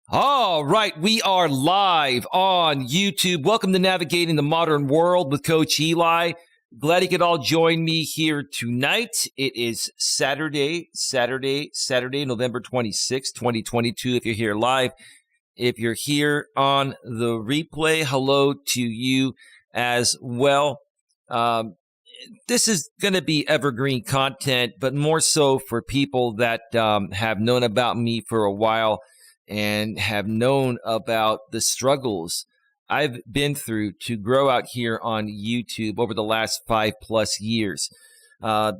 All right, we are live on YouTube. Welcome to Navigating the Modern World with Coach Eli. Glad you could all join me here tonight. It is Saturday, November 26th, 2022. If you're here live, if you're here on the replay, hello to you as well. This is going to be evergreen content, but more so for people that have known about me for a while and have known about the struggles I've been through to grow out here on YouTube over the last 5+ years.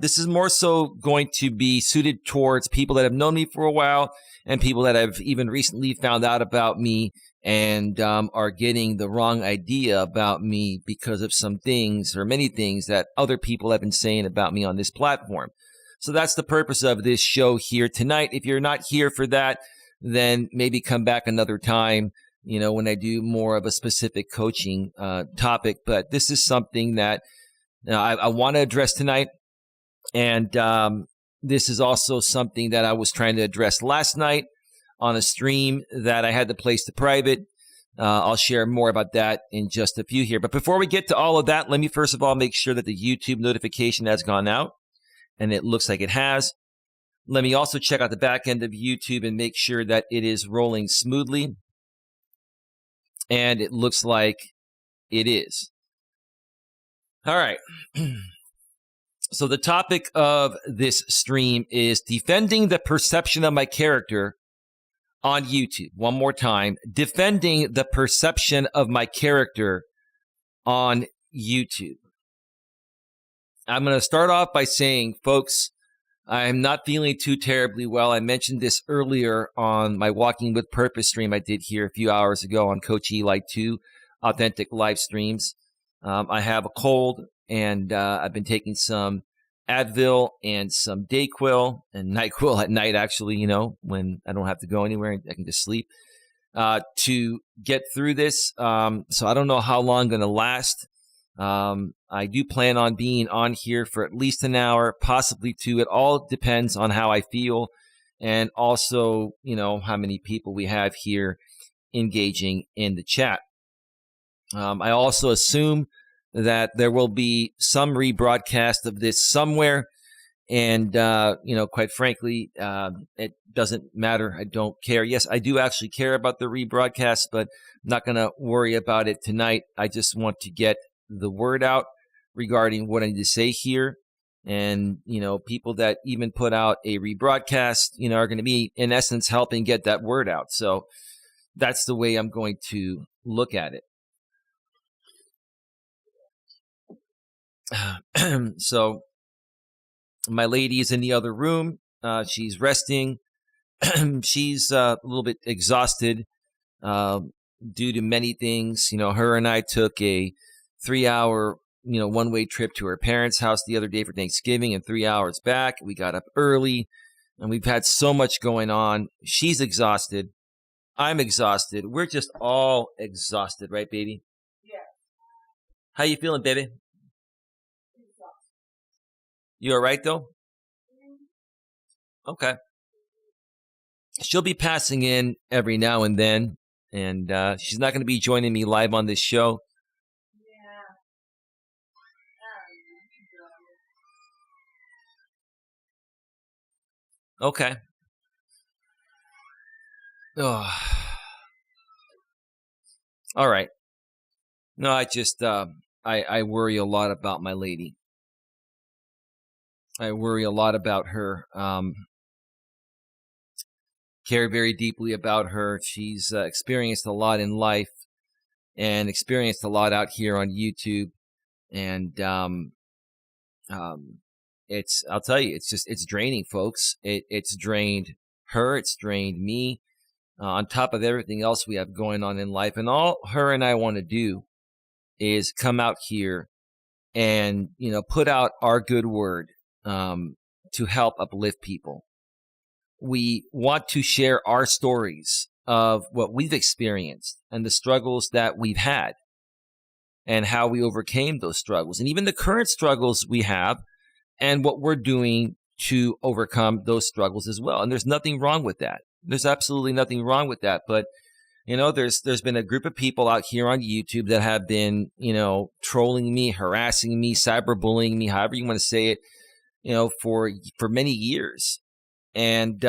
This is more so going to be suited towards people that have known me for a while and people that have even recently found out about me and are getting the wrong idea about me because of some things or many things that other people have been saying about me on this platform. So that's the purpose of this show here tonight. If you're not here for that, then maybe come back another time, when I do more of a specific coaching topic. But this is something that I want to address tonight. And this is also something that I was trying to address last night on a stream that I had to place to private. I'll share more about that in just a few here. But before we get to all of that, let me first of all make sure that the YouTube notification has gone out. And it looks like it has. Let me also check out the back end of YouTube and make sure that it is rolling smoothly. And it looks like it is. All right. So the topic of this stream is defending the perception of my character on YouTube. One more time. Defending the perception of my character on YouTube. I'm going to start off by saying, folks, I'm not feeling too terribly well. I mentioned this earlier on my Walking with Purpose stream I did here a few hours ago on Coach Eli 2 authentic live streams. I have a cold, and I've been taking some Advil and some Dayquil and NyQuil at night, actually, when I don't have to go anywhere. I can just sleep to get through this. So I don't know how long I'm going to last. I do plan on being on here for at least an hour, possibly two. It all depends on how I feel and also, how many people we have here engaging in the chat. I also assume that there will be some rebroadcast of this somewhere. And, quite frankly, it doesn't matter. I don't care. Yes, I do actually care about the rebroadcast, but I'm not going to worry about it tonight. I just want to get the word out regarding what I need to say here. And, people that even put out a rebroadcast, are going to be, in essence, helping get that word out. So that's the way I'm going to look at it. So my lady is in the other room. She's resting. She's a little bit exhausted due to many things. Her and I took a 3-hour, one-way trip to her parents' house the other day for Thanksgiving and 3 hours back. We got up early and we've had so much going on. She's exhausted. I'm exhausted. We're just all exhausted, right, baby? Yeah. How you feeling, baby? You all right, though? Okay. She'll be passing in every now and then, and she's not going to be joining me live on this show. Okay. Oh. All right. No, I just, I worry a lot about my lady. I worry a lot about her. Care very deeply about her. She's experienced a lot in life and experienced a lot out here on YouTube. And I'll tell you, it's draining, folks. It's drained her. It's drained me. On top of everything else we have going on in life. And all her and I want to do is come out here and, put out our good word to help uplift people. We want to share our stories of what we've experienced and the struggles that we've had and how we overcame those struggles and even the current struggles we have and what we're doing to overcome those struggles as well. And there's nothing wrong with that. There's absolutely nothing wrong with that. But, there's been a group of people out here on YouTube that have been, trolling me, harassing me, cyberbullying me, however you want to say it, for many years. And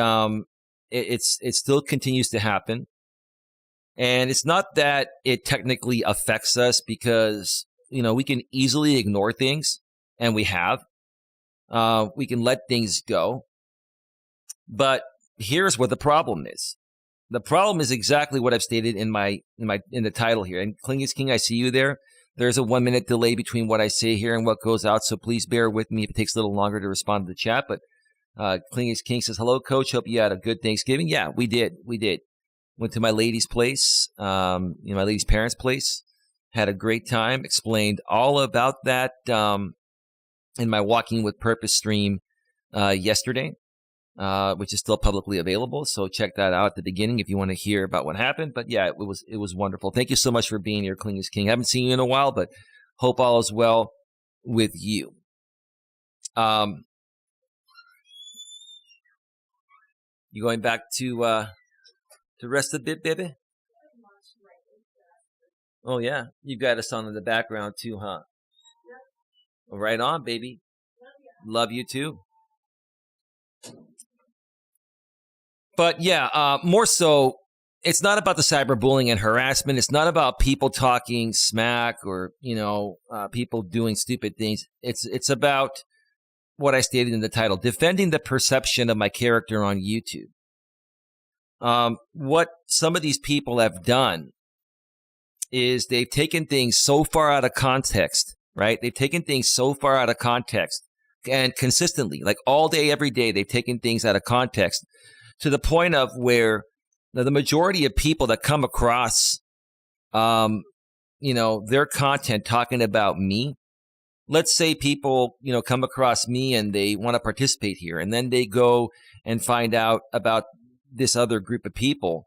it still continues to happen. And it's not that it technically affects us because, we can easily ignore things, and we have. We can let things go. But here's what the problem is. The problem is exactly what I've stated in the title here. And Clingus King, I see you there. There's a 1 minute delay between what I say here and what goes out, so please bear with me if it takes a little longer to respond to the chat. But Clingus King says, hello, Coach. Hope you had a good Thanksgiving. Yeah, we did. Went to my lady's place, my lady's parents' place. Had a great time. Explained all about that in my Walking with Purpose stream yesterday, which is still publicly available. So check that out at the beginning if you want to hear about what happened. But yeah, it was wonderful. Thank you so much for being here, Clingus King. Haven't seen you in a while, but hope all is well with you. You going back to rest a bit, baby? Oh, yeah. You got us on in the background, too, huh? Well, right on, baby. Love you, too. But, yeah, more so, it's not about the cyberbullying and harassment. It's not about people talking smack or, people doing stupid things. It's about what I stated in the title, defending the perception of my character on YouTube. What some of these people have done is they've taken things so far out of context, right? They've taken things so far out of context and consistently, like all day, every day, they've taken things out of context to the point of where the majority of people that come across, their content talking about me, let's say people, come across me and they want to participate here, and then they go and find out about this other group of people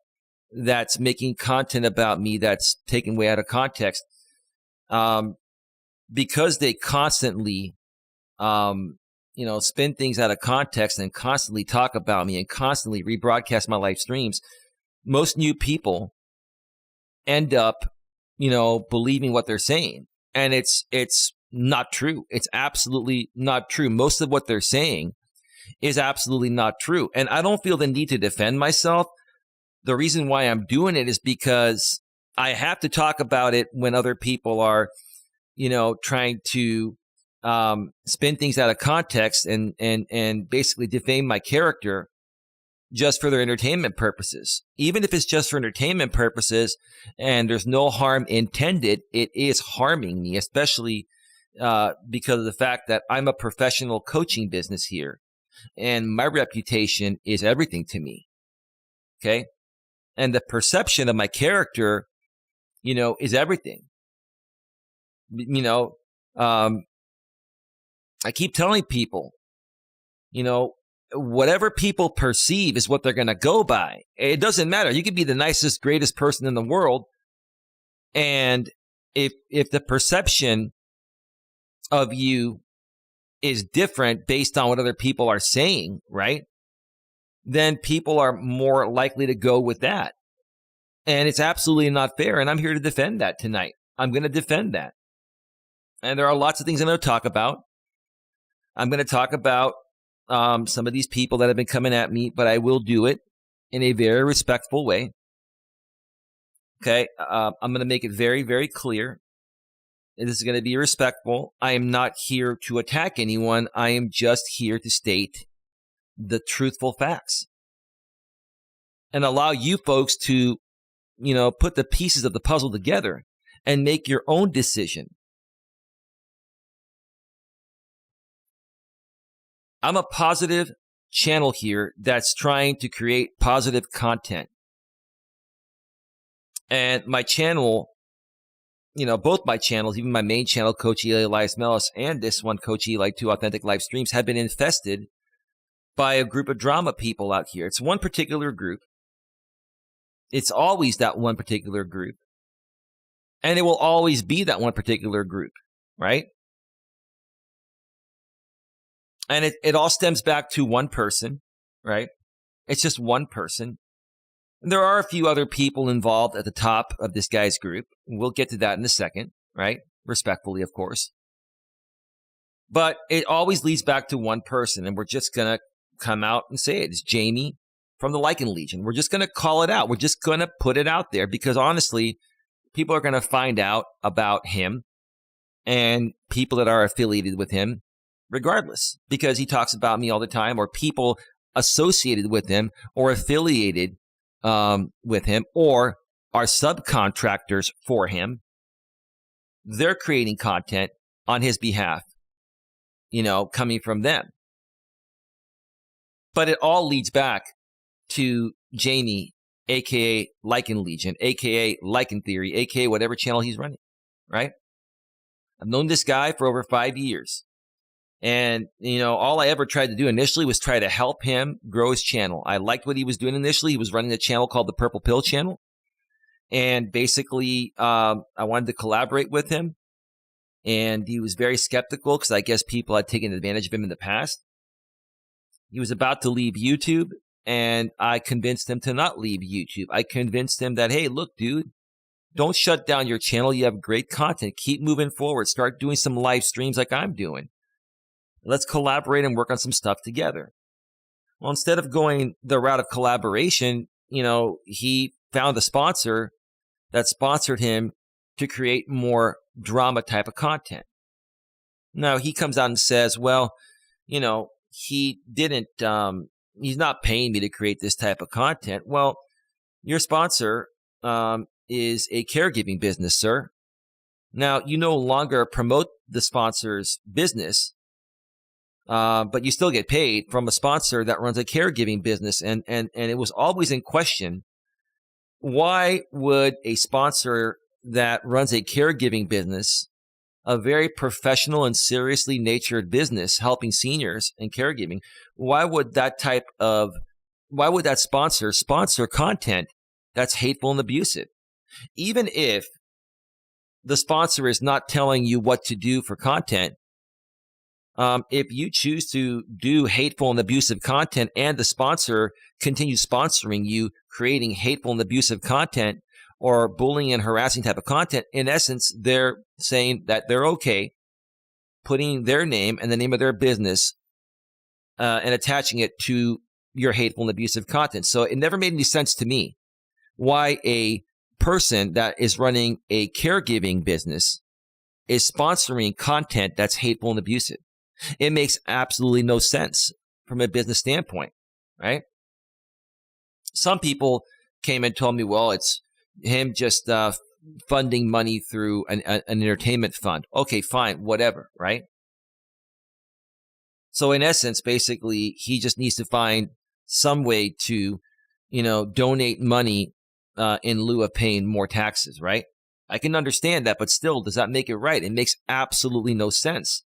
that's making content about me that's taken way out of context, because they constantly, spin things out of context and constantly talk about me and constantly rebroadcast my live streams. Most new people end up, believing what they're saying, and it's not true. It's absolutely not true. Most of what they're saying is absolutely not true. And I don't feel the need to defend myself. The reason why I'm doing it is because I have to talk about it when other people are, trying to spin things out of context and basically defame my character just for their entertainment purposes. Even if it's just for entertainment purposes and there's no harm intended, it is harming me, especially because of the fact that I'm a professional coaching business here. And my reputation is everything to me. Okay? And the perception of my character, is everything. I keep telling people, whatever people perceive is what they're going to go by. It doesn't matter. You could be the nicest, greatest person in the world. And if the perception of you is different based on what other people are saying, right? Then people are more likely to go with that. And it's absolutely not fair. And I'm here to defend that tonight. I'm going to defend that. And there are lots of things I'm going to talk about. I'm going to talk about some of these people that have been coming at me, but I will do it in a very respectful way. Okay? I'm going to make it very, very clear. This is going to be respectful. I am not here to attack anyone. I am just here to state the truthful facts and allow you folks to, put the pieces of the puzzle together and make your own decision. I'm a positive channel here that's trying to create positive content. And my channel, both my channels, even my main channel, Coach Eli, Elias, Melas, and this one, Coach Eli, 2 Authentic Live Streams, have been infested by a group of drama people out here. It's one particular group. It's always that one particular group. And it will always be that one particular group, right? And it all stems back to one person, right? It's just one person. There are a few other people involved at the top of this guy's group. We'll get to that in a second, right? Respectfully, of course. But it always leads back to one person, and we're just going to come out and say it. It's Jamie from the Lycan Legion. We're just going to call it out. We're just going to put it out there because honestly, people are going to find out about him and people that are affiliated with him regardless, because he talks about me all the time, or people associated with him or affiliated with him or are subcontractors for him. They're creating content on his behalf, coming from them. But it all leads back to Jamie, a.k.a. Lycan Legion, a.k.a. Lycan Theory, a.k.a. whatever channel he's running, right? I've known this guy for over 5 years. And, all I ever tried to do initially was try to help him grow his channel. I liked what he was doing initially. He was running a channel called the Purple Pill Channel. And basically, I wanted to collaborate with him. And he was very skeptical because I guess people had taken advantage of him in the past. He was about to leave YouTube, and I convinced him to not leave YouTube. I convinced him that, hey, look, dude, don't shut down your channel. You have great content. Keep moving forward. Start doing some live streams like I'm doing. Let's collaborate and work on some stuff together. Well, instead of going the route of collaboration, he found a sponsor that sponsored him to create more drama type of content. Now, he comes out and says, well, he didn't, he's not paying me to create this type of content. Well, your sponsor is a caregiving business, sir. Now, you no longer promote the sponsor's business, but you still get paid from a sponsor that runs a caregiving business. And it was always in question, why would a sponsor that runs a caregiving business, a very professional and seriously natured business helping seniors and caregiving, why would that sponsor content that's hateful and abusive? Even if the sponsor is not telling you what to do for content, if you choose to do hateful and abusive content and the sponsor continues sponsoring you creating hateful and abusive content or bullying and harassing type of content, in essence, they're saying that they're okay putting their name and the name of their business and attaching it to your hateful and abusive content. So it never made any sense to me why a person that is running a caregiving business is sponsoring content that's hateful and abusive. It makes absolutely no sense from a business standpoint, right? Some people came and told me, well, it's him just funding money through an entertainment fund. Okay, fine, whatever, right? So in essence, basically, he just needs to find some way to, donate money in lieu of paying more taxes, right? I can understand that, but still, does that make it right? It makes absolutely no sense.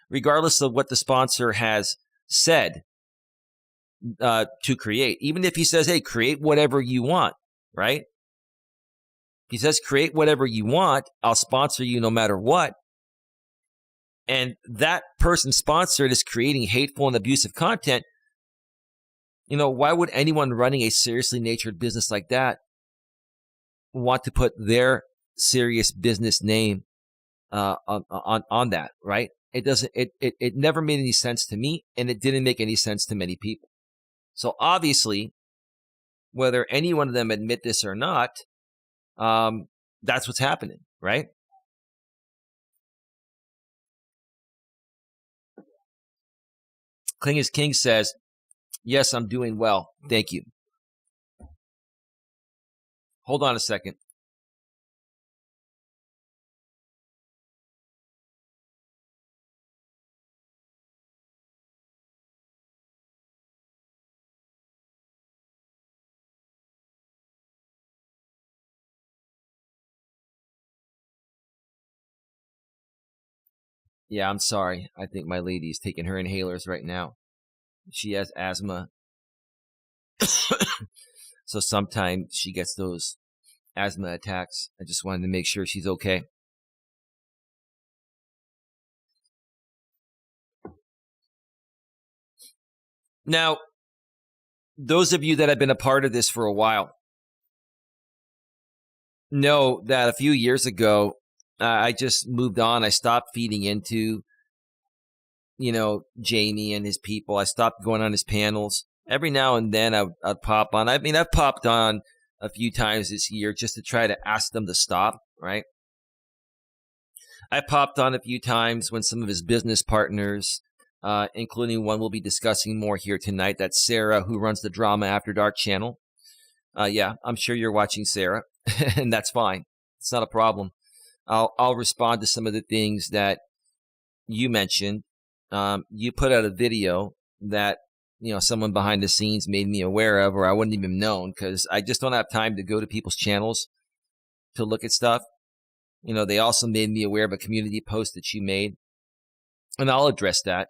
Regardless of what the sponsor has said to create. Even if he says, hey, create whatever you want, right? He says, create whatever you want. I'll sponsor you no matter what. And that person sponsored is creating hateful and abusive content. Why would anyone running a seriously natured business like that want to put their serious business name on that, right? It doesn't. It never made any sense to me, and it didn't make any sense to many people. So obviously, whether any one of them admit this or not, that's what's happening, right? King is King says, yes, I'm doing well. Thank you. Hold on a second. Yeah, I'm sorry. I think my lady is taking her inhalers right now. She has asthma. So sometimes she gets those asthma attacks. I just wanted to make sure she's okay. Now, those of you that have been a part of this for a while, know that a few years ago, I just moved on. I stopped feeding into, Jamie and his people. I stopped going on his panels. Every now and then I'd pop on. I mean, I've popped on a few times this year just to try to ask them to stop, right? I popped on a few times when some of his business partners, including one we'll be discussing more here tonight, that's Sarah, who runs the Drama After Dark channel. Yeah, I'm sure you're watching, Sarah, and that's fine. It's not a problem. I'll respond to some of the things that you mentioned. You put out a video that someone behind the scenes made me aware of, or I wouldn't even known, because I just don't have time to go to people's channels to look at stuff. They also made me aware of a community post that you made, and I'll address that.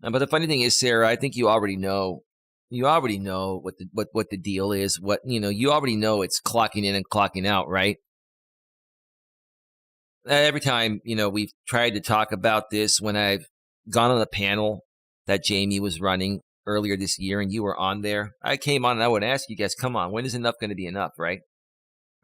But the funny thing is, Sarah, I think you already know. You already know what the deal is. You already know it's clocking in and clocking out, right? Every time we've tried to talk about this, when I've gone on a panel that Jamie was running earlier this year, and you were on there, I came on and I would ask you guys, come on, when is enough going to be enough, right?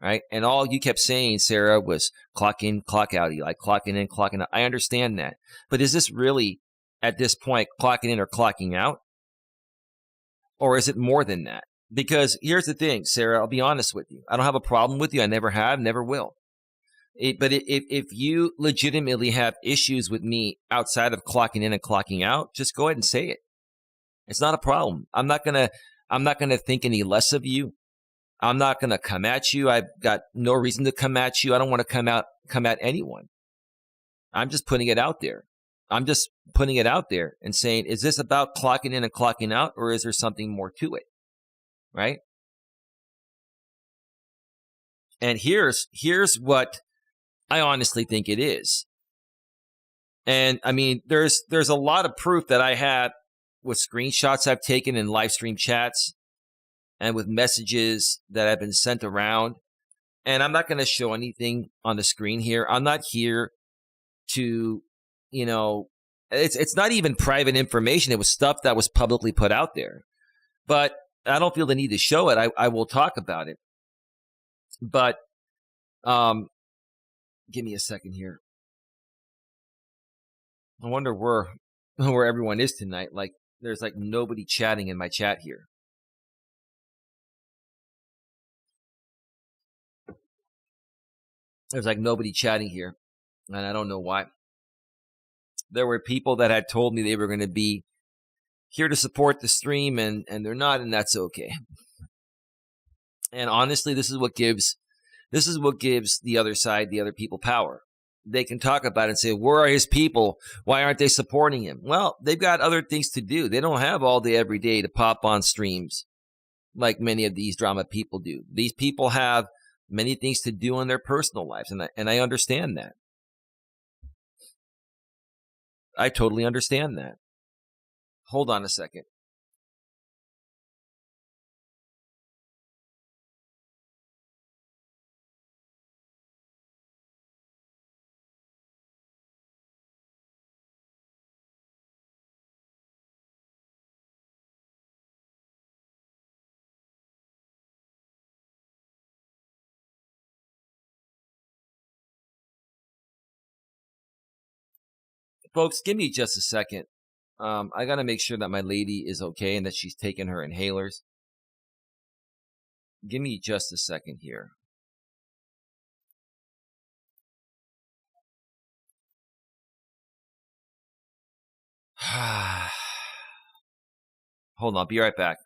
Right? And all you kept saying, Sarah, was clock in, clock out, Eli, clocking in, clocking out. I understand that. But is this really, at this point, clocking in or clocking out? Or is it more than that? Because here's the thing, Sarah, I'll be honest with you. I don't have a problem with you. I never have, never will. But if you legitimately have issues with me outside of clocking in and clocking out, just go ahead and say it. It's not a problem. I'm not gonna think any less of you. I'm not gonna come at you. I've got no reason to come at you. I don't want to come at anyone. I'm just putting it out there. I'm just putting it out there and saying, is this about clocking in and clocking out, or is there something more to it? Right? And here's what I honestly think it is. And I mean, there's a lot of proof that I have with screenshots I've taken in live stream chats and with messages that have been sent around. And I'm not going to show anything on the screen here. I'm not here to, it's not even private information. It was stuff that was publicly put out there. But I don't feel the need to show it. I will talk about it. But give me a second here. I wonder where everyone is tonight. Like, there's like nobody chatting in my chat here. There's like nobody chatting here, and I don't know why. There were people that had told me they were going to be here to support the stream, and they're not, and that's okay. And honestly, this is what gives the other side, the other people, power. They can talk about it and say, where are his people? Why aren't they supporting him? Well, they've got other things to do. They don't have all day every day to pop on streams like many of these drama people do. These people have many things to do in their personal lives, and I understand that. I totally understand that. Hold on a second. Folks, give me just a second. I got to make sure that my lady is okay and that she's taking her inhalers. Give me just a second here. Hold on, I'll be right back.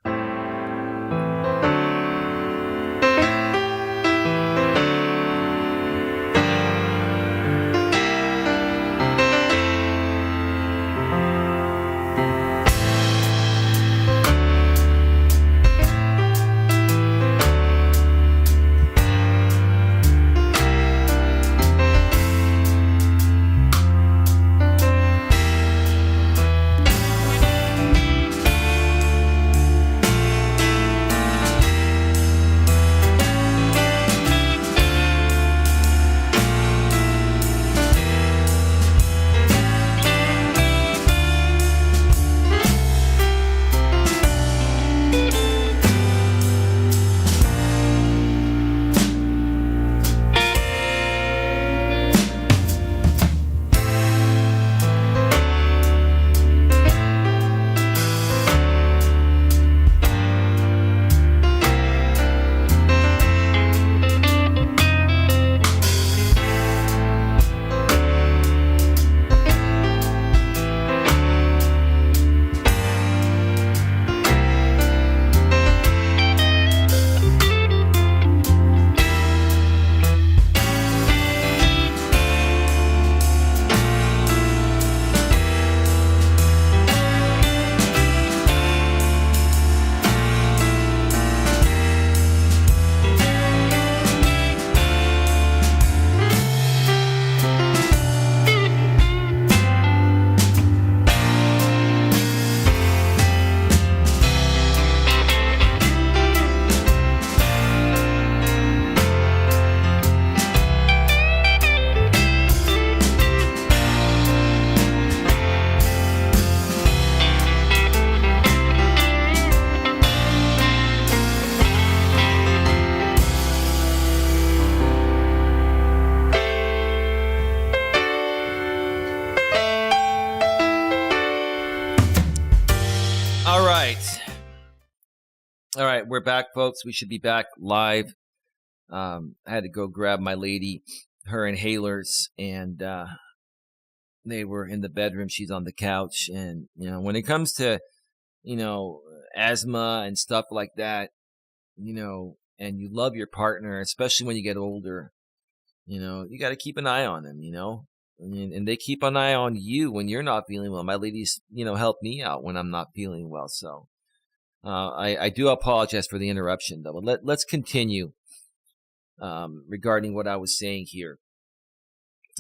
All right, we're back, folks. We should be back live. I had to go grab my lady, her inhalers, and they were in the bedroom. She's on the couch. And, when it comes to, asthma and stuff like that, and you love your partner, especially when you get older, you got to keep an eye on them, and they keep an eye on you when you're not feeling well. My ladies, help me out when I'm not feeling well. So I do apologize for the interruption, though. But let's continue regarding what I was saying here.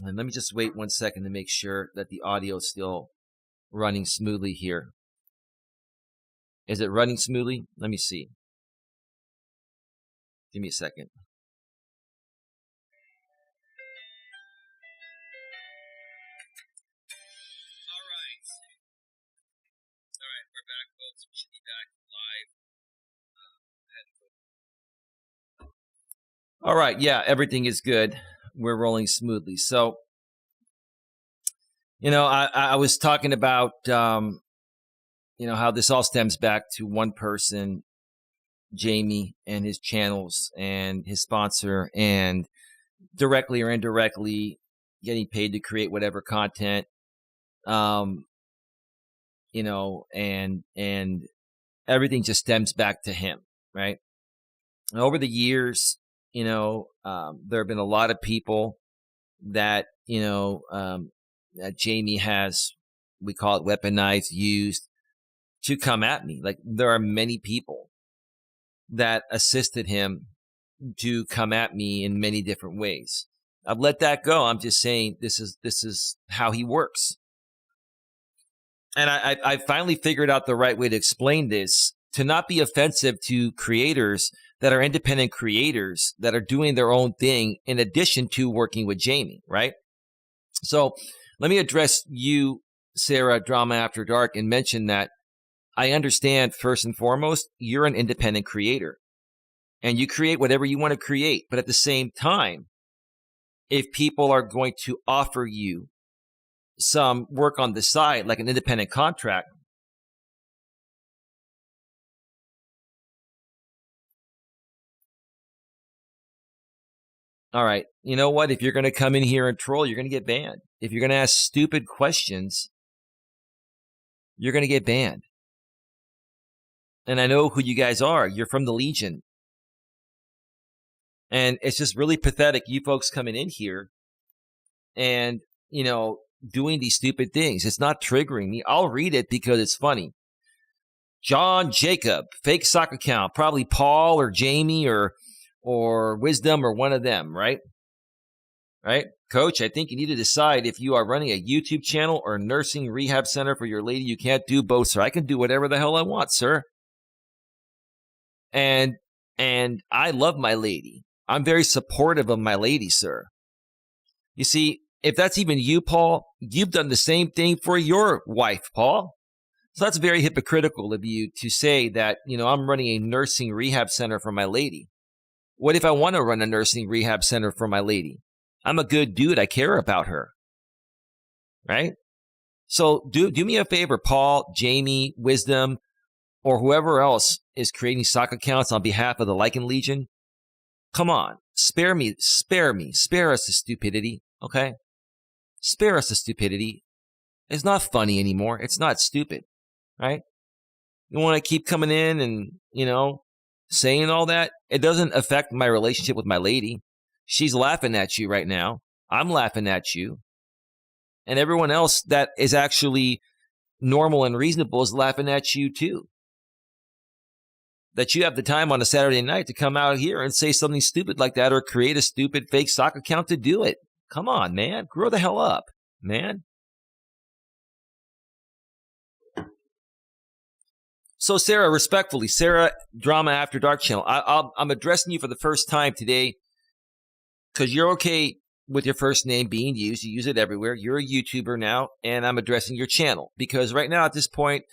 And let me just wait 1 second to make sure that the audio is still running smoothly here. Is it running smoothly? Let me see. Give me a second. All right, we're back, folks. We should be back live. All right, yeah, everything is good. We're rolling smoothly. So, I was talking about, how this all stems back to one person, Jamie, and his channels and his sponsor, and directly or indirectly getting paid to create whatever content, and everything just stems back to him, right? And over the years, there have been a lot of people that, that Jamie has, we call it weaponized, used to come at me. Like, there are many people that assisted him to come at me in many different ways. I've let that go. I'm just saying this is how he works. And I finally figured out the right way to explain this, to not be offensive to creators that are independent creators that are doing their own thing in addition to working with Jamie, right? So let me address you, Sarah, Drama After Dark, and mention that I understand, first and foremost, you're an independent creator and you create whatever you want to create. But at the same time, if people are going to offer you some work on the side, like an independent contract, all right, you know what? If you're going to come in here and troll, you're going to get banned. If you're going to ask stupid questions, you're going to get banned. And I know who you guys are. You're from the Legion. And it's just really pathetic, you folks coming in here and, doing these stupid things. It's not triggering me. I'll read it because it's funny. John Jacob, fake sock account, probably Paul or Jamie or Wisdom or one of them, right? Right? Coach, I think you need to decide if you are running a YouTube channel or a nursing rehab center for your lady. You can't do both, sir. I can do whatever the hell I want, sir. And I love my lady. I'm very supportive of my lady, sir. You see, if that's even you, Paul, you've done the same thing for your wife, Paul. So that's very hypocritical of you to say that, I'm running a nursing rehab center for my lady. What if I want to run a nursing rehab center for my lady? I'm a good dude. I care about her. Right? So do me a favor, Paul, Jamie, Wisdom, or whoever else is creating stock accounts on behalf of the Lycan Legion. Come on, spare us the stupidity, okay? Spare us the stupidity. It's not funny anymore. It's not stupid, right? You want to keep coming in and, saying all that? It doesn't affect my relationship with my lady. She's laughing at you right now. I'm laughing at you. And everyone else that is actually normal and reasonable is laughing at you too. That you have the time on a Saturday night to come out here and say something stupid like that or create a stupid fake stock account to do it. Come on, man. Grow the hell up, man. So, Sarah, respectfully, Sarah, Drama After Dark channel, I'm addressing you for the first time today because you're okay with your first name being used. You use it everywhere. You're a YouTuber now, and I'm addressing your channel because right now at this point,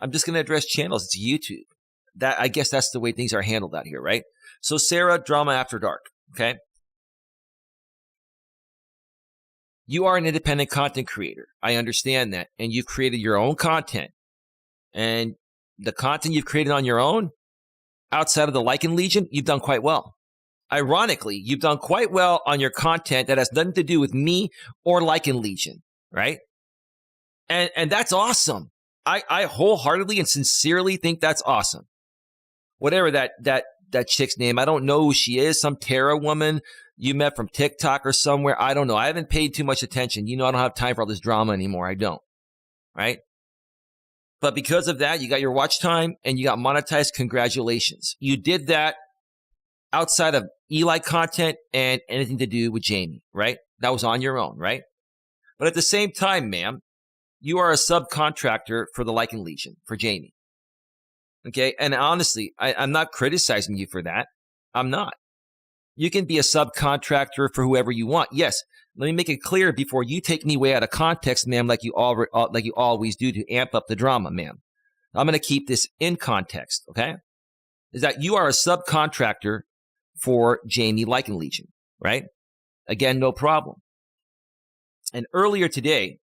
I'm just going to address channels. It's YouTube. I guess that's the way things are handled out here, right? So, Sarah, Drama After Dark, okay? You are an independent content creator. I understand that. And you've created your own content. And the content you've created on your own, outside of the like and legion, you've done quite well. Ironically, you've done quite well on your content that has nothing to do with me or like and legion, right? And that's awesome. I wholeheartedly and sincerely think that's awesome. Whatever that chick's name, I don't know who she is, some Tara woman you met from TikTok or somewhere. I don't know. I haven't paid too much attention. I don't have time for all this drama anymore. I don't, right? But because of that, you got your watch time and you got monetized. Congratulations. You did that outside of Eli content and anything to do with Jamie, right? That was on your own, right? But at the same time, ma'am, you are a subcontractor for the Like and Legion, for Jamie. Okay? And honestly, I'm not criticizing you for that. I'm not. You can be a subcontractor for whoever you want. Yes, let me make it clear before you take me way out of context, ma'am, like you always do to amp up the drama, ma'am. I'm going to keep this in context, okay? Is that you are a subcontractor for Jamie Like and Legion, right? Again, no problem. And earlier today,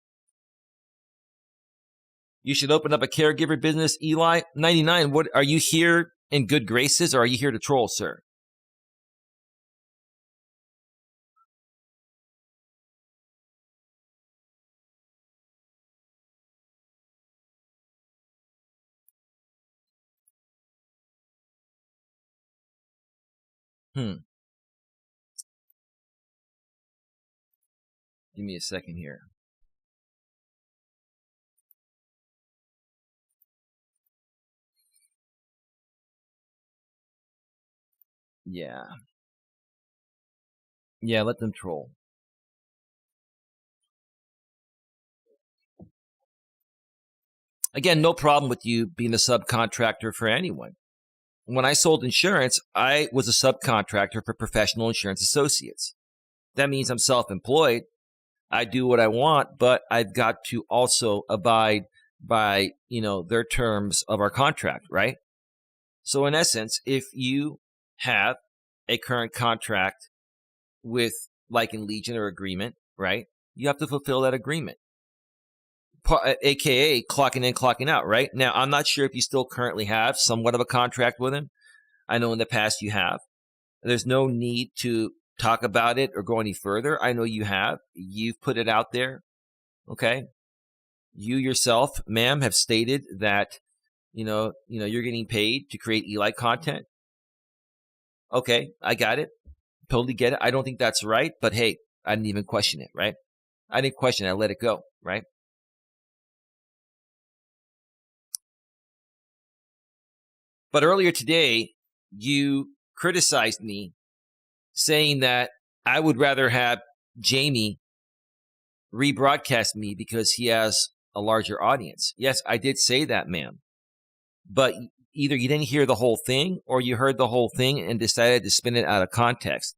you should open up a caregiver business, Eli. 99, what are you here in good graces or are you here to troll, sir? Give me a second here. Yeah. Yeah, let them troll. Again, no problem with you being a subcontractor for anyone. When I sold insurance, I was a subcontractor for Professional Insurance Associates. That means I'm self-employed. I do what I want, but I've got to also abide by, their terms of our contract, right? So in essence, if you have a current contract with Like and Legion or agreement, right? You have to fulfill that agreement. AKA clocking in, clocking out, right? Now, I'm not sure if you still currently have somewhat of a contract with him. I know in the past you have. There's no need to talk about it or go any further. I know you have. You've put it out there, okay? You yourself, ma'am, have stated that, you're getting paid to create Eli content. Okay, I got it. Totally get it. I don't think that's right, but hey, I didn't even question it, right? I didn't question it. I let it go, right? But earlier today, you criticized me saying that I would rather have Jamie rebroadcast me because he has a larger audience. Yes, I did say that, ma'am. But either you didn't hear the whole thing or you heard the whole thing and decided to spin it out of context.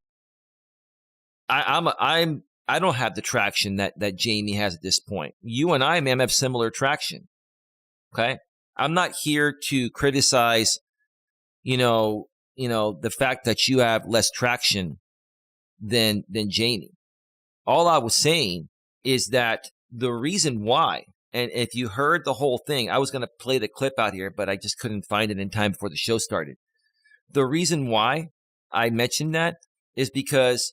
I don't have the traction that Jamie has at this point. You and I, ma'am, have similar traction. Okay? I'm not here to criticize, the fact that you have less traction than Jamie. All I was saying is that the reason why, and if you heard the whole thing, I was going to play the clip out here, but I just couldn't find it in time before the show started. The reason why I mentioned that is because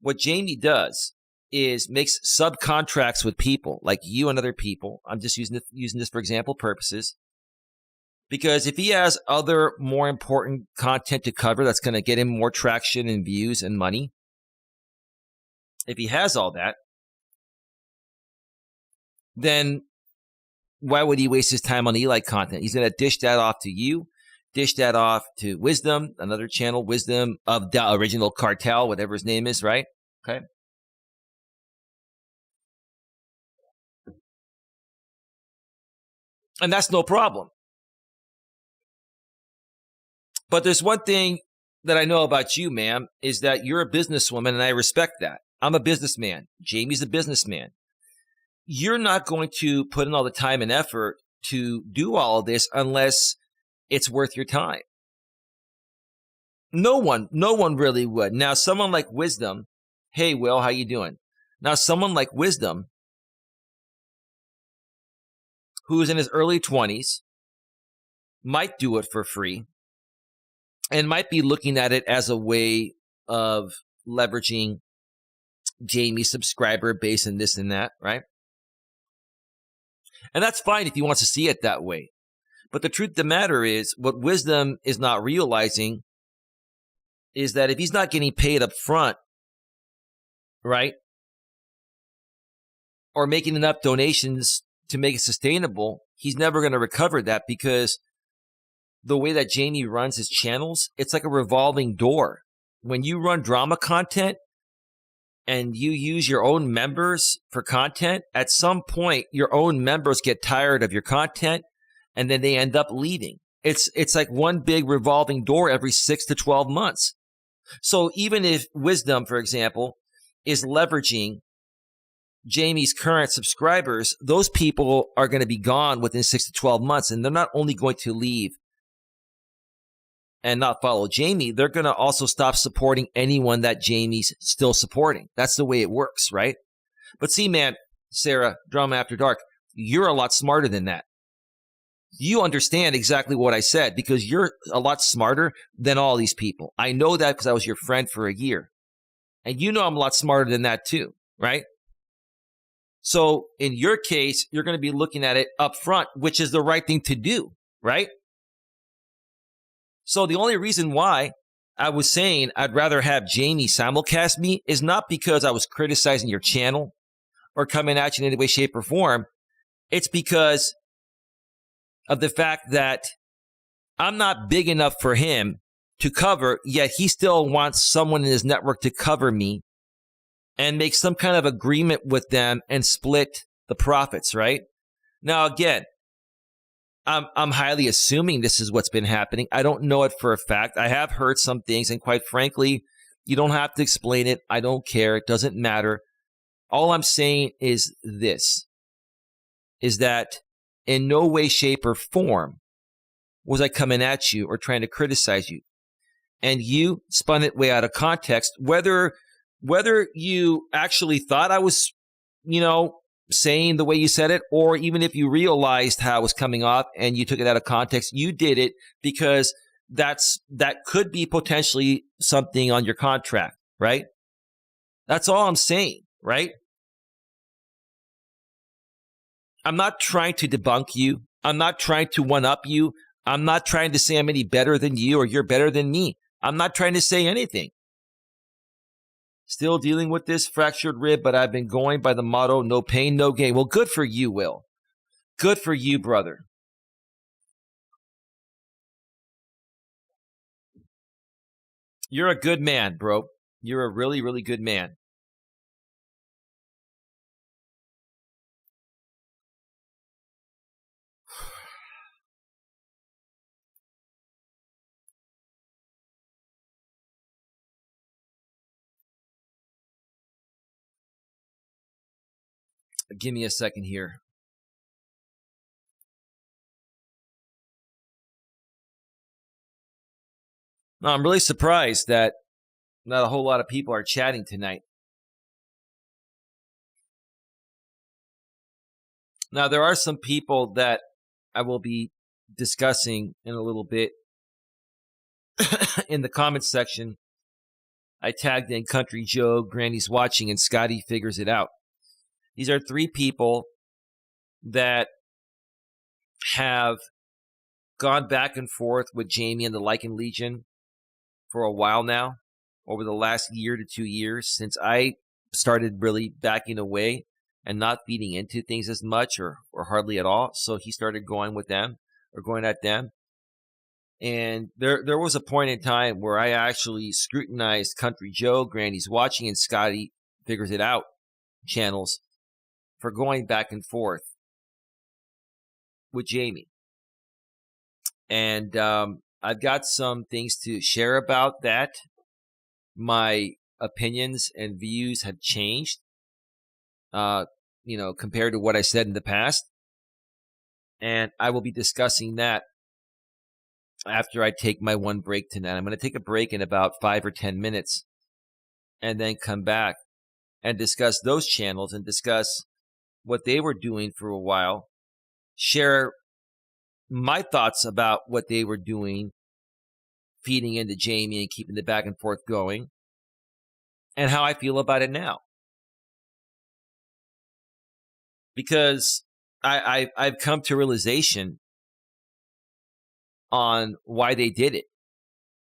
what Jamie does is makes subcontracts with people like you and other people. I'm just using this for example purposes. Because if he has other more important content to cover that's going to get him more traction and views and money, if he has all that, then why would he waste his time on Eli content? He's going to dish that off to you, dish that off to Wisdom, another channel, Wisdom of the Original Cartel, whatever his name is, right? Okay. And that's no problem. But there's one thing that I know about you, ma'am, is that you're a businesswoman, and I respect that. I'm a businessman. Jamie's a businessman. You're not going to put in all the time and effort to do all of this unless it's worth your time. No one really would. Now, someone like Wisdom, hey, Will, how you doing? Now, someone like Wisdom, who's in his early 20s, might do it for free. and might be looking at it as a way of leveraging Jamie's subscriber base and this and that, right? And that's fine if he wants to see it that way. But the truth of the matter is, what Wisdom is not realizing is that if he's not getting paid up front, right, or making enough donations to make it sustainable, he's never going to recover that, because the way that Jamie runs his channels, it's like a revolving door. When you run drama content and you use your own members for content, at some point, your own members get tired of your content and then they end up leaving. It's like one big revolving door every 6 to 12 months. So even if Wisdom, for example, is leveraging Jamie's current subscribers, those people are going to be gone within 6 to 12 months. And they're not only going to leave and not follow Jamie, they're going to also stop supporting anyone that Jamie's still supporting. That's the way it works, right? But see, man, Sarah, Drama After Dark, you're a lot smarter than that. You understand exactly what I said, because you're a lot smarter than all these people. I know that because I was your friend for a year. And you know I'm a lot smarter than that too, right? So in your case, you're going to be looking at it up front, which is the right thing to do, right? So the only reason why I was saying I'd rather have Jamie simulcast me is not because I was criticizing your channel or coming at you in any way, shape, or form. It's because of the fact that I'm not big enough for him to cover, yet he still wants someone in his network to cover me and make some kind of agreement with them and split the profits, right? Now, again, I'm highly assuming this is what's been happening. I don't know it for a fact. I have heard some things, and quite frankly, you don't have to explain it. I don't care. It doesn't matter. All I'm saying is this, is that in no way, shape, or form was I coming at you or trying to criticize you. And you spun it way out of context, whether you actually thought I was, saying the way you said it, or even if you realized how it was coming off and you took it out of context, you did it because that could be potentially something on your contract, right? That's all I'm saying, right? I'm not trying to debunk you. I'm not trying to one-up you. I'm not trying to say I'm any better than you or you're better than me. I'm not trying to say anything. Still dealing with this fractured rib, but I've been going by the motto, no pain, no gain. Well, good for you, Will. Good for you, brother. You're a good man, bro. You're a really, really good man. Give me a second here. No, I'm really surprised that not a whole lot of people are chatting tonight. Now, there are some people that I will be discussing in a little bit in the comments section. I tagged in Country Joe, Granny's Watching, and Scotty Figures It Out. These are three people that have gone back and forth with Jamie and the Lycan Legion for a while now, over the last year to 2 years, since I started really backing away and not feeding into things as much or hardly at all. So he started going with them or going at them. And there was a point in time where I actually scrutinized Country Joe, Granny's Watching, and Scotty Figures It Out channels for going back and forth with Jamie. And I've got some things to share about that. My opinions and views have changed, compared to what I said in the past. And I will be discussing that after I take my one break tonight. I'm going to take a break in about 5 or 10 minutes and then come back and discuss those channels and discuss what they were doing for a while, share my thoughts about what they were doing feeding into Jamie and keeping the back and forth going, and how I feel about it now. Because I've come to realization on why they did it.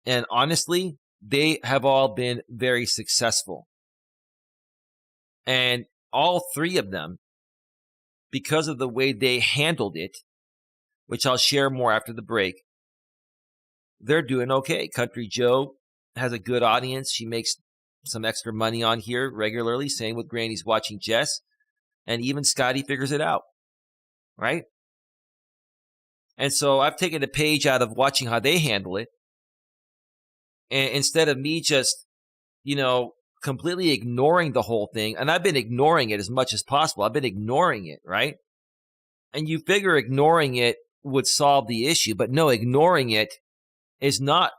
And honestly, they have all been very successful. And all three of them, because of the way they handled it, which I'll share more after the break, they're doing okay. Country Joe has a good audience. She makes some extra money on here regularly. Same with Granny's Watching Jess. And even Scotty figures it out, right? And so I've taken a page out of watching how they handle it. And instead of me just, completely ignoring the whole thing, and I've been ignoring it as much as possible. I've been ignoring it, right? And you figure ignoring it would solve the issue. But no, ignoring it is not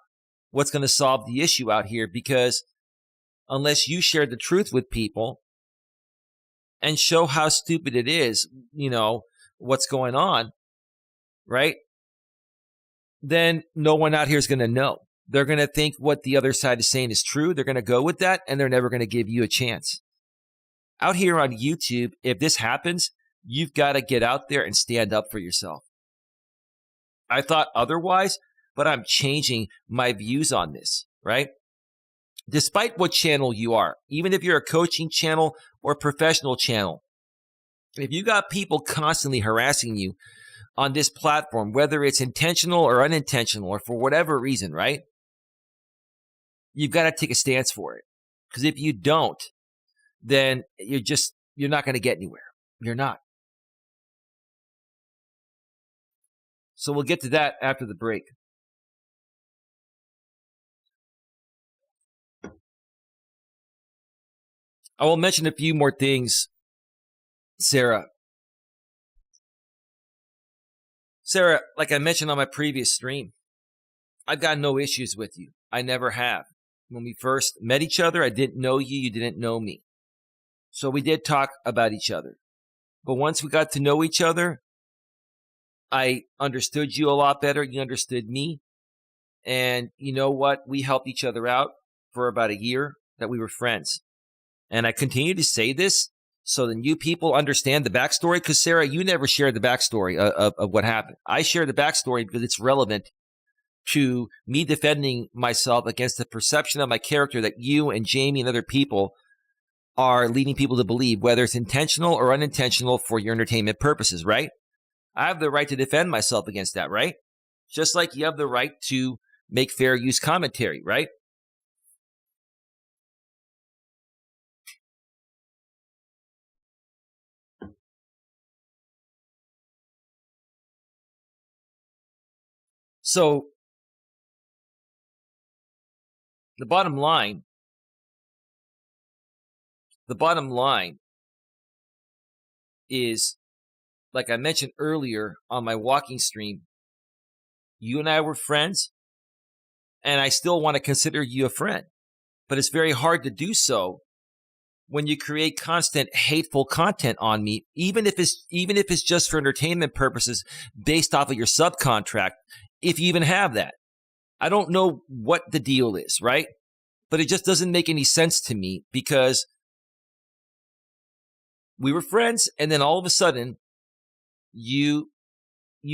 what's going to solve the issue out here, because unless you share the truth with people and show how stupid it is, what's going on, right? Then no one out here is going to know. They're going to think what the other side is saying is true. They're going to go with that, and they're never going to give you a chance. Out here on YouTube, if this happens, you've got to get out there and stand up for yourself. I thought otherwise, but I'm changing my views on this, right? Despite what channel you are, even if you're a coaching channel or professional channel, if you got people constantly harassing you on this platform, whether it's intentional or unintentional or for whatever reason, right? You've got to take a stance for it. Because if you don't, then you're not going to get anywhere. You're not. So we'll get to that after the break. I will mention a few more things, Sarah. Sarah, like I mentioned on my previous stream, I've got no issues with you. I never have. When we first met each other, I didn't know you. You didn't know me. So we did talk about each other. But once we got to know each other, I understood you a lot better. You understood me. And you know what? We helped each other out for about a year that we were friends. And I continue to say this so that you people understand the backstory. Because, Sarah, you never shared the backstory of what happened. I share the backstory because it's relevant to me defending myself against the perception of my character that you and Jamie and other people are leading people to believe, whether it's intentional or unintentional for your entertainment purposes, right? I have the right to defend myself against that, right? Just like you have the right to make fair use commentary, right? So the bottom line is, like I mentioned earlier on my walking stream, you and I were friends, and I still want to consider you a friend. But it's very hard to do so when you create constant hateful content on me, even if it's just for entertainment purposes based off of your subcontract, if you even have that. I don't know what the deal is, right? But it just doesn't make any sense to me, because we were friends, and then all of a sudden, you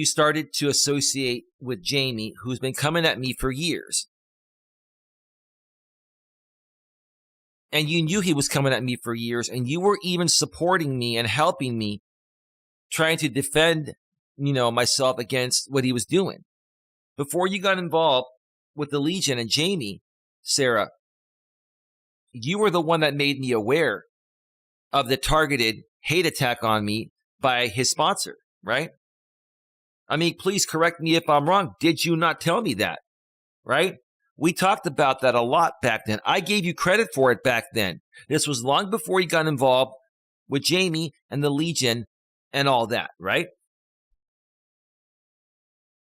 started to associate with Jamie, who's been coming at me for years. And you knew he was coming at me for years, and you were even supporting me and helping me, trying to defend, myself against what he was doing. Before you got involved with the Legion and Jamie, Sarah, you were the one that made me aware of the targeted hate attack on me by his sponsor, right? I mean, please correct me if I'm wrong. Did you not tell me that, right? We talked about that a lot back then. I gave you credit for it back then. This was long before you got involved with Jamie and the Legion and all that, right?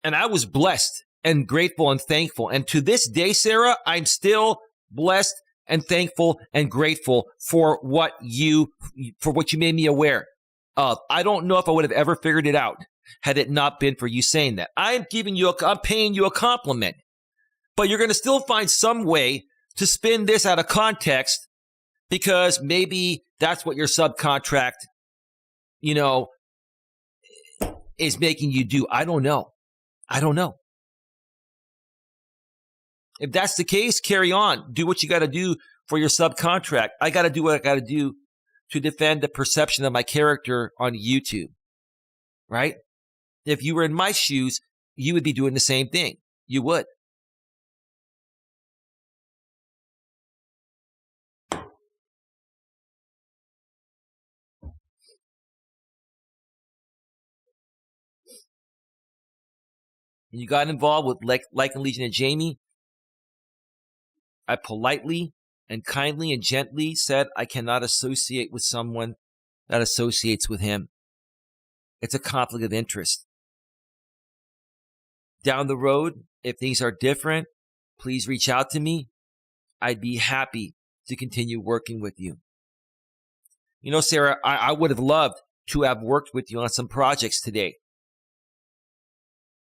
And I was blessed and grateful and thankful. And to this day, Sarah, I'm still blessed and thankful and grateful for what you made me aware of. I don't know if I would have ever figured it out had it not been for you saying that. I'm paying you a compliment But you're going to still find some way to spin this out of context because maybe that's what your subcontract, is making you do. I don't know. If that's the case, carry on. Do what you got to do for your subcontract. I got to do what I got to do to defend the perception of my character on YouTube, right? If you were in my shoes, you would be doing the same thing. You would. And you got involved with Like and Legion and Jamie. I politely and kindly and gently said I cannot associate with someone that associates with him. It's a conflict of interest. Down the road, if things are different, please reach out to me. I'd be happy to continue working with you. Sarah, I would have loved to have worked with you on some projects today.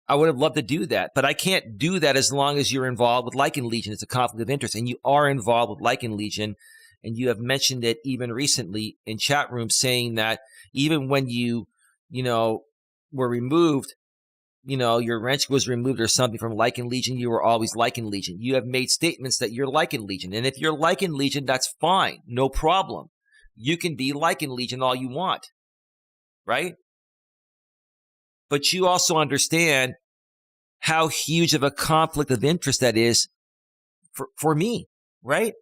I would have loved to do that, but I can't do that as long as you're involved with Like and Legion. It's a conflict of interest, and you are involved with Like and Legion, and you have mentioned it even recently in chat rooms saying that even when you, were removed, your wrench was removed or something from Like and Legion, you were always Like and Legion. You have made statements that you're Like and Legion, and if you're Like and Legion, that's fine, no problem. You can be Like and Legion all you want, right? But you also understand how huge of a conflict of interest that is for me, right?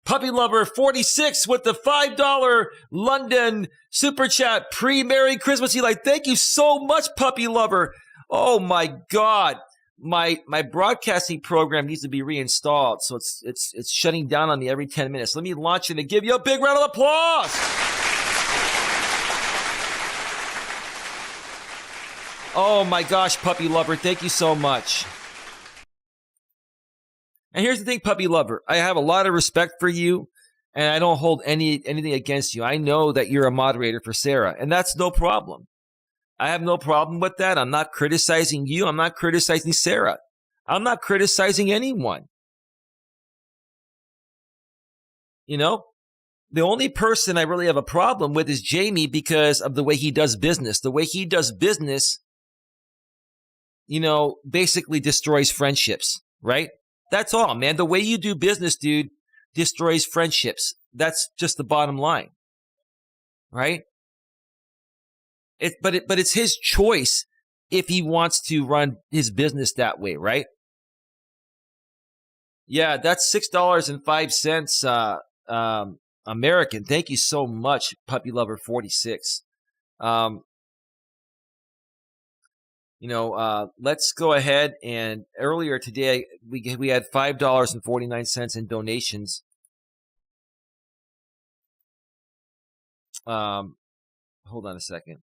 Puppy Lover 46 with the $5 London Super Chat pre-Merry Christmas. Eli, thank you so much, Puppy Lover. Oh my God. My broadcasting program needs to be reinstalled, so it's shutting down on me every 10 minutes. Let me launch it and give you a big round of applause. Oh my gosh, Puppy Lover, thank you so much. And here's the thing, Puppy Lover, I have a lot of respect for you, and I don't hold anything against you. I know that you're a moderator for Sarah, and that's no problem. I have no problem with that. I'm not criticizing you. I'm not criticizing Sarah. I'm not criticizing anyone. The only person I really have a problem with is Jamie because of the way he does business. The way he does business, basically destroys friendships, right? That's all, man. The way you do business, dude, destroys friendships. That's just the bottom line, right? But it's his choice if he wants to run his business that way, right? Yeah, that's $6.05 American. Thank you so much, Puppy Lover 46. Let's go ahead and earlier today we had $5.49 in donations. Hold on a second.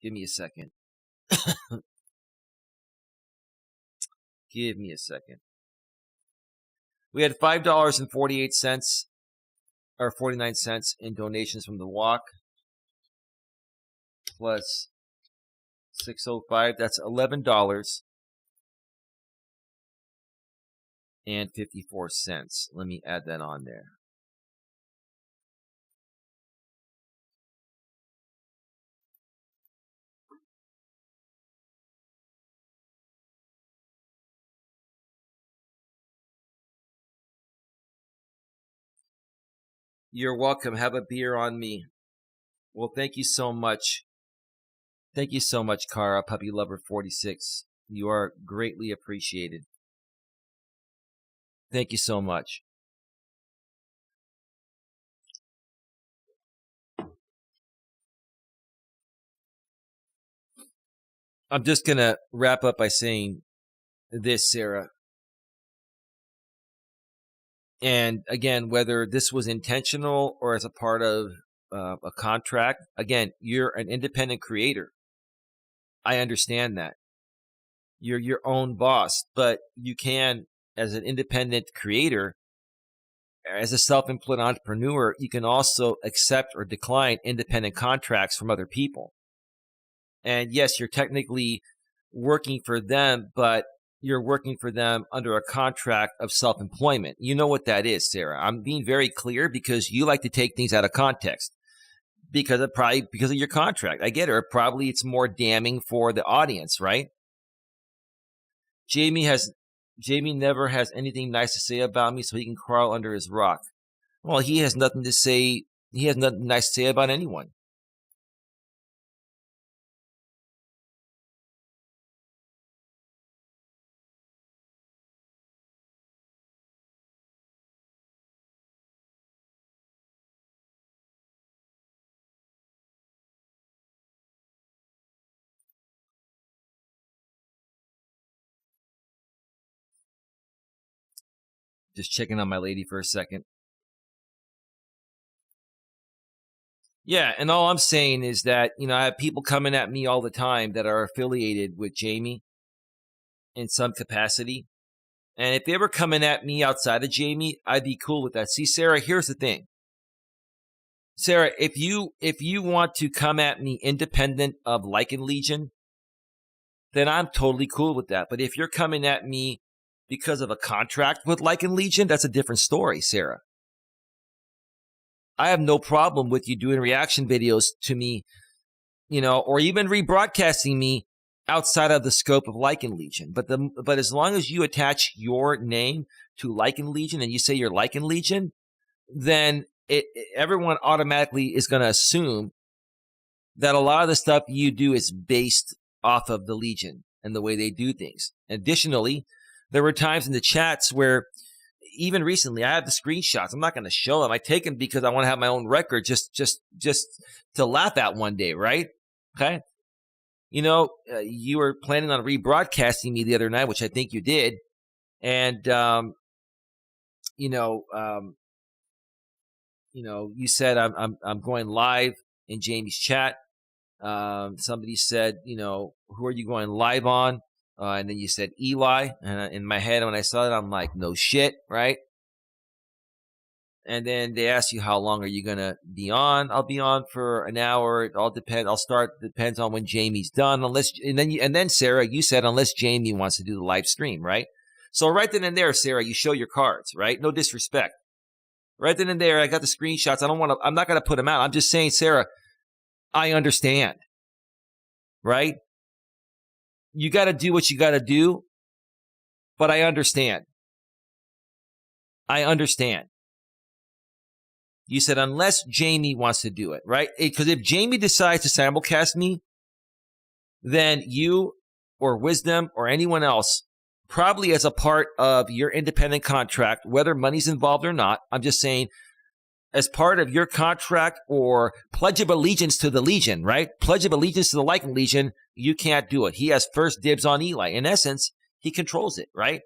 Give me a second. Give me a second. We had $5.48 or 49 cents in donations from the walk. Plus 605, that's $11.54. Let me add that on there. You're welcome. Have a beer on me. Well, thank you so much. Thank you so much, Kara, Puppy Lover 46. You are greatly appreciated. Thank you so much. I'm just going to wrap up by saying this, Sarah. And again, whether this was intentional or as a part of a contract, again, you're an independent creator. I understand that. You're your own boss, but you can, as an independent creator, as a self-employed entrepreneur, you can also accept or decline independent contracts from other people. And yes, you're technically working for them, but you're working for them under a contract of self-employment. You know what that is, Sarah. I'm being very clear because you like to take things out of context because of your contract. I get it. Or probably it's more damning for the audience, right? Jamie never has anything nice to say about me, so he can crawl under his rock. Well, he has nothing to say. He has nothing nice to say about anyone. Just checking on my lady for a second. Yeah, and all I'm saying is that, I have people coming at me all the time that are affiliated with Jamie in some capacity. And if they were coming at me outside of Jamie, I'd be cool with that. See, Sarah, here's the thing. Sarah, if you want to come at me independent of Lycan Legion, then I'm totally cool with that. But if you're coming at me because of a contract with Lycan Legion, that's a different story, Sarah. I have no problem with you doing reaction videos to me, or even rebroadcasting me outside of the scope of Lycan Legion. But as long as you attach your name to Lycan Legion and you say you're Lycan Legion, then everyone automatically is going to assume that a lot of the stuff you do is based off of the Legion and the way they do things. Additionally, there were times in the chats where, even recently, I have the screenshots. I'm not going to show them. I take them because I want to have my own record, just to laugh at one day, right? Okay. You were planning on rebroadcasting me the other night, which I think you did, and you said I'm going live in Jamie's chat. Somebody said, who are you going live on? And then you said Eli. And in my head, when I saw it, I'm like, no shit, right? And then they ask you, how long are you going to be on? I'll be on for an hour. It all depends. Depends on when Jamie's done. And then Sarah, you said, unless Jamie wants to do the live stream, right? So right then and there, Sarah, you show your cards, right? No disrespect. Right then and there, I got the screenshots. I'm not going to put them out. I'm just saying, Sarah, I understand, right? You got to do what you got to do, but I understand. I understand. You said, unless Jamie wants to do it, right? Because if Jamie decides to simulcast me, then you or Wisdom or anyone else, probably as a part of your independent contract, whether money's involved or not, I'm just saying, as part of your contract or pledge of allegiance to the Legion, right? Pledge of allegiance to the Lycan Legion, you can't do it. He has first dibs on Eli. In essence, he controls it, right?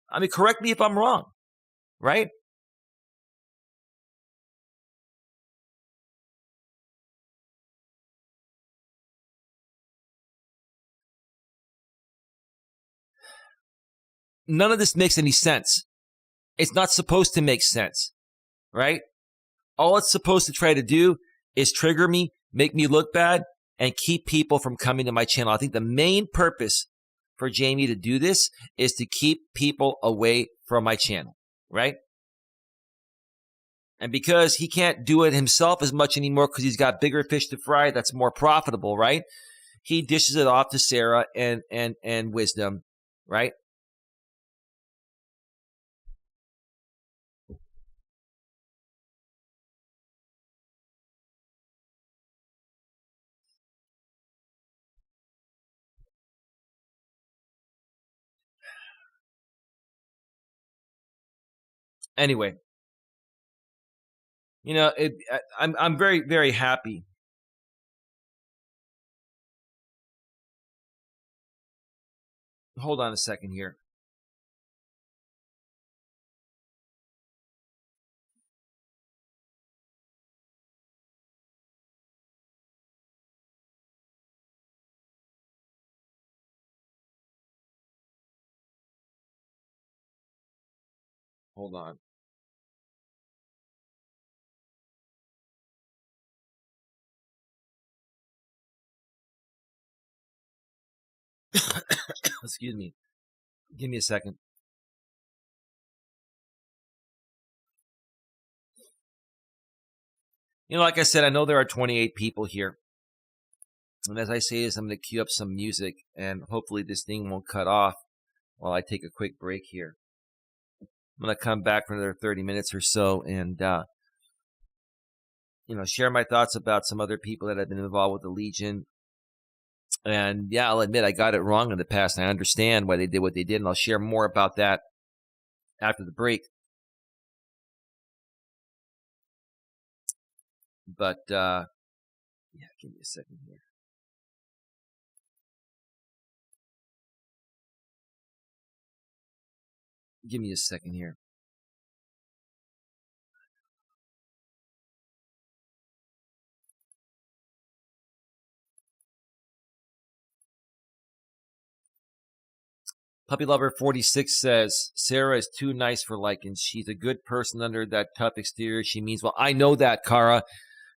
I mean, correct me if I'm wrong, right? None of this makes any sense. It's not supposed to make sense, right? All it's supposed to try to do is trigger me, make me look bad, and keep people from coming to my channel. I think the main purpose for Jamie to do this is to keep people away from my channel, right? And because he can't do it himself as much anymore because he's got bigger fish to fry that's more profitable, right? He dishes it off to Sarah and Wisdom, right? Anyway, I'm very, very happy. Hold on a second here. Hold on. Excuse me. Give me a second. Like I said, I know there are 28 people here. And as I say this, I'm going to cue up some music, and hopefully this thing won't cut off while I take a quick break here. I'm going to come back for another 30 minutes or so and, share my thoughts about some other people that have been involved with the Legion. And yeah, I'll admit I got it wrong in the past. And I understand why they did what they did, and I'll share more about that after the break. But, yeah, give me a second here. Give me a second here. Puppy Lover 46 says, Sarah is too nice for lichens. She's a good person under that tough exterior. She means well. I know that, Kara.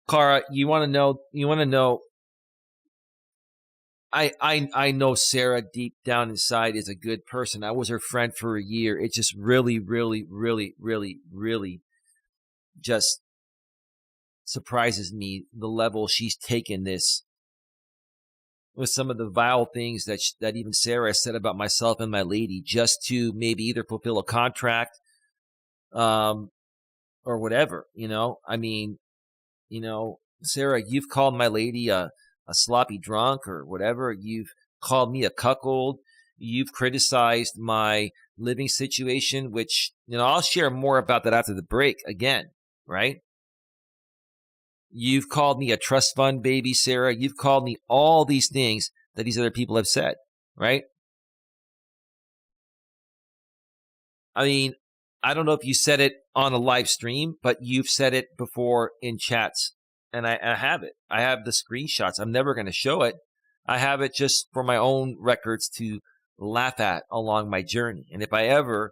Kara, you want to know, I know Sarah deep down inside is a good person. I was her friend for a year. It just really, really, really, really, really just surprises me the level she's taken this with some of the vile things that even Sarah said about myself and my lady, just to maybe either fulfill a contract, or whatever. I mean, Sarah, you've called my lady a sloppy drunk or whatever. You've called me a cuckold. You've criticized my living situation, which, I'll share more about that after the break again, right? You've called me a trust fund baby, Sarah. You've called me all these things that these other people have said, right? I mean, I don't know if you said it on a live stream, but you've said it before in chats. And I have it. I have the screenshots. I'm never going to show it. I have it just for my own records to laugh at along my journey. And if I ever,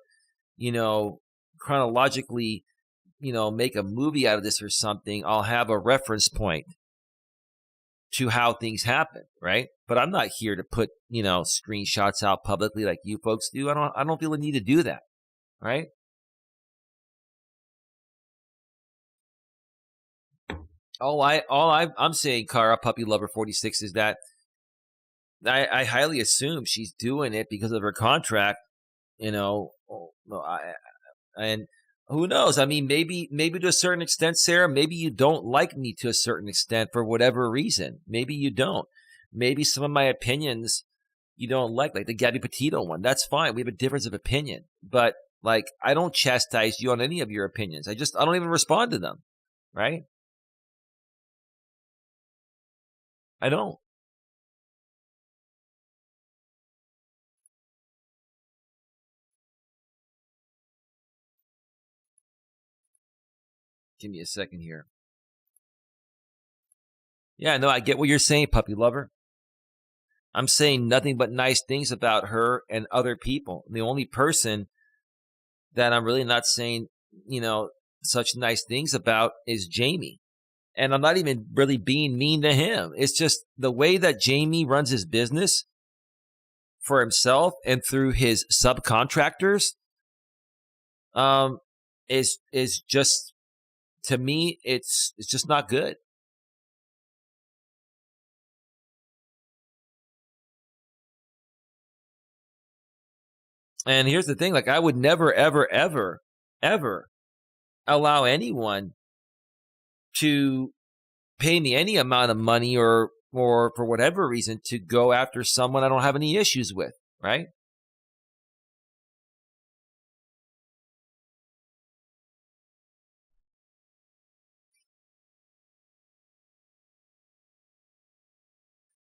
chronologically, make a movie out of this or something, I'll have a reference point to how things happen, right? But I'm not here to put, screenshots out publicly like you folks do. I don't feel the need to do that, right? I'm saying, Kara, Puppy Lover 46, is that I highly assume she's doing it because of her contract, and who knows? I mean, maybe to a certain extent, Sarah, maybe you don't like me to a certain extent for whatever reason. Maybe you don't. Maybe some of my opinions you don't like the Gabby Petito one. That's fine. We have a difference of opinion. But, I don't chastise you on any of your opinions. I don't even respond to them, right? I don't. Give me a second here. Yeah, no, I get what you're saying, Puppy Lover. I'm saying nothing but nice things about her and other people. The only person that I'm really not saying, such nice things about is Jamie. And I'm not even really being mean to him. It's just the way that Jamie runs his business for himself and through his subcontractors, is just, to me, it's just not good. And here's the thing, I would never, ever, ever, ever allow anyone to pay me any amount of money or for whatever reason to go after someone I don't have any issues with, right?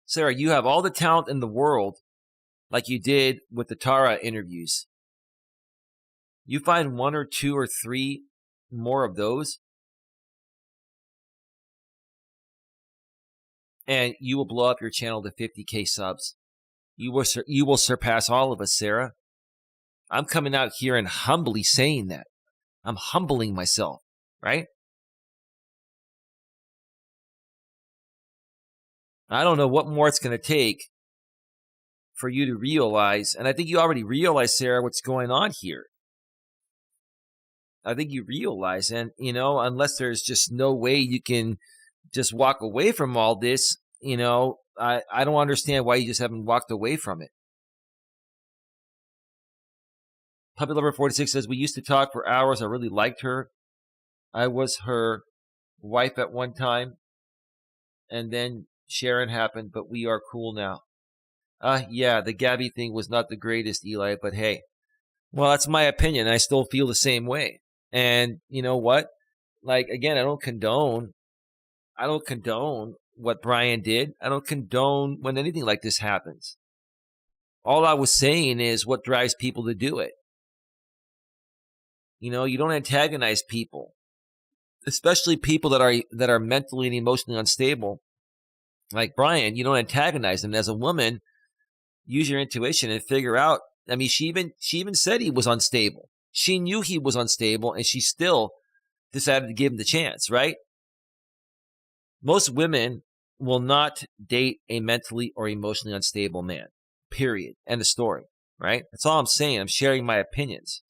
Sarah, you have all the talent in the world like you did with the Tara interviews. You find one or two or three more of those, and you will blow up your channel to 50K subs. You will surpass all of us, Sarah. I'm coming out here and humbly saying that. I'm humbling myself, right? I don't know what more it's going to take for you to realize, and I think you already realize, Sarah, what's going on here. I think you realize, and, unless there's just no way you can just walk away from all this, I don't understand why you just haven't walked away from it. Puppy Lover 46 says, we used to talk for hours. I really liked her. I was her wife at one time. And then Sharon happened, but we are cool now. Yeah, the Gabby thing was not the greatest, Eli, but hey. Well, that's my opinion. I still feel the same way. And you know what? Like, again, I don't condone what Brian did. I don't condone when anything like this happens. All I was saying is what drives people to do it. You don't antagonize people, especially people that are mentally and emotionally unstable. Like Brian, you don't antagonize them. As a woman, use your intuition and figure out. I mean, she even said he was unstable. She knew he was unstable, and she still decided to give him the chance, right? Most women will not date a mentally or emotionally unstable man, period. End of story, right? That's all I'm saying. I'm sharing my opinions.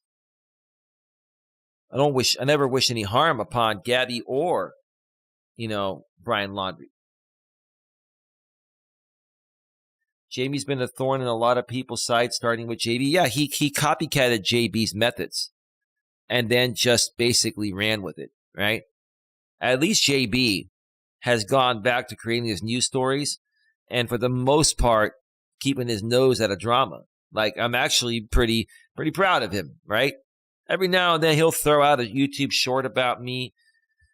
I never wish any harm upon Gabby or, Brian Laundrie. Jamie's been a thorn in a lot of people's side, starting with JB. Yeah, he copycatted JB's methods and then just basically ran with it, right? At least JB has gone back to creating his news stories and for the most part, keeping his nose out of drama. Like, I'm actually pretty proud of him, right? Every now and then he'll throw out a YouTube short about me,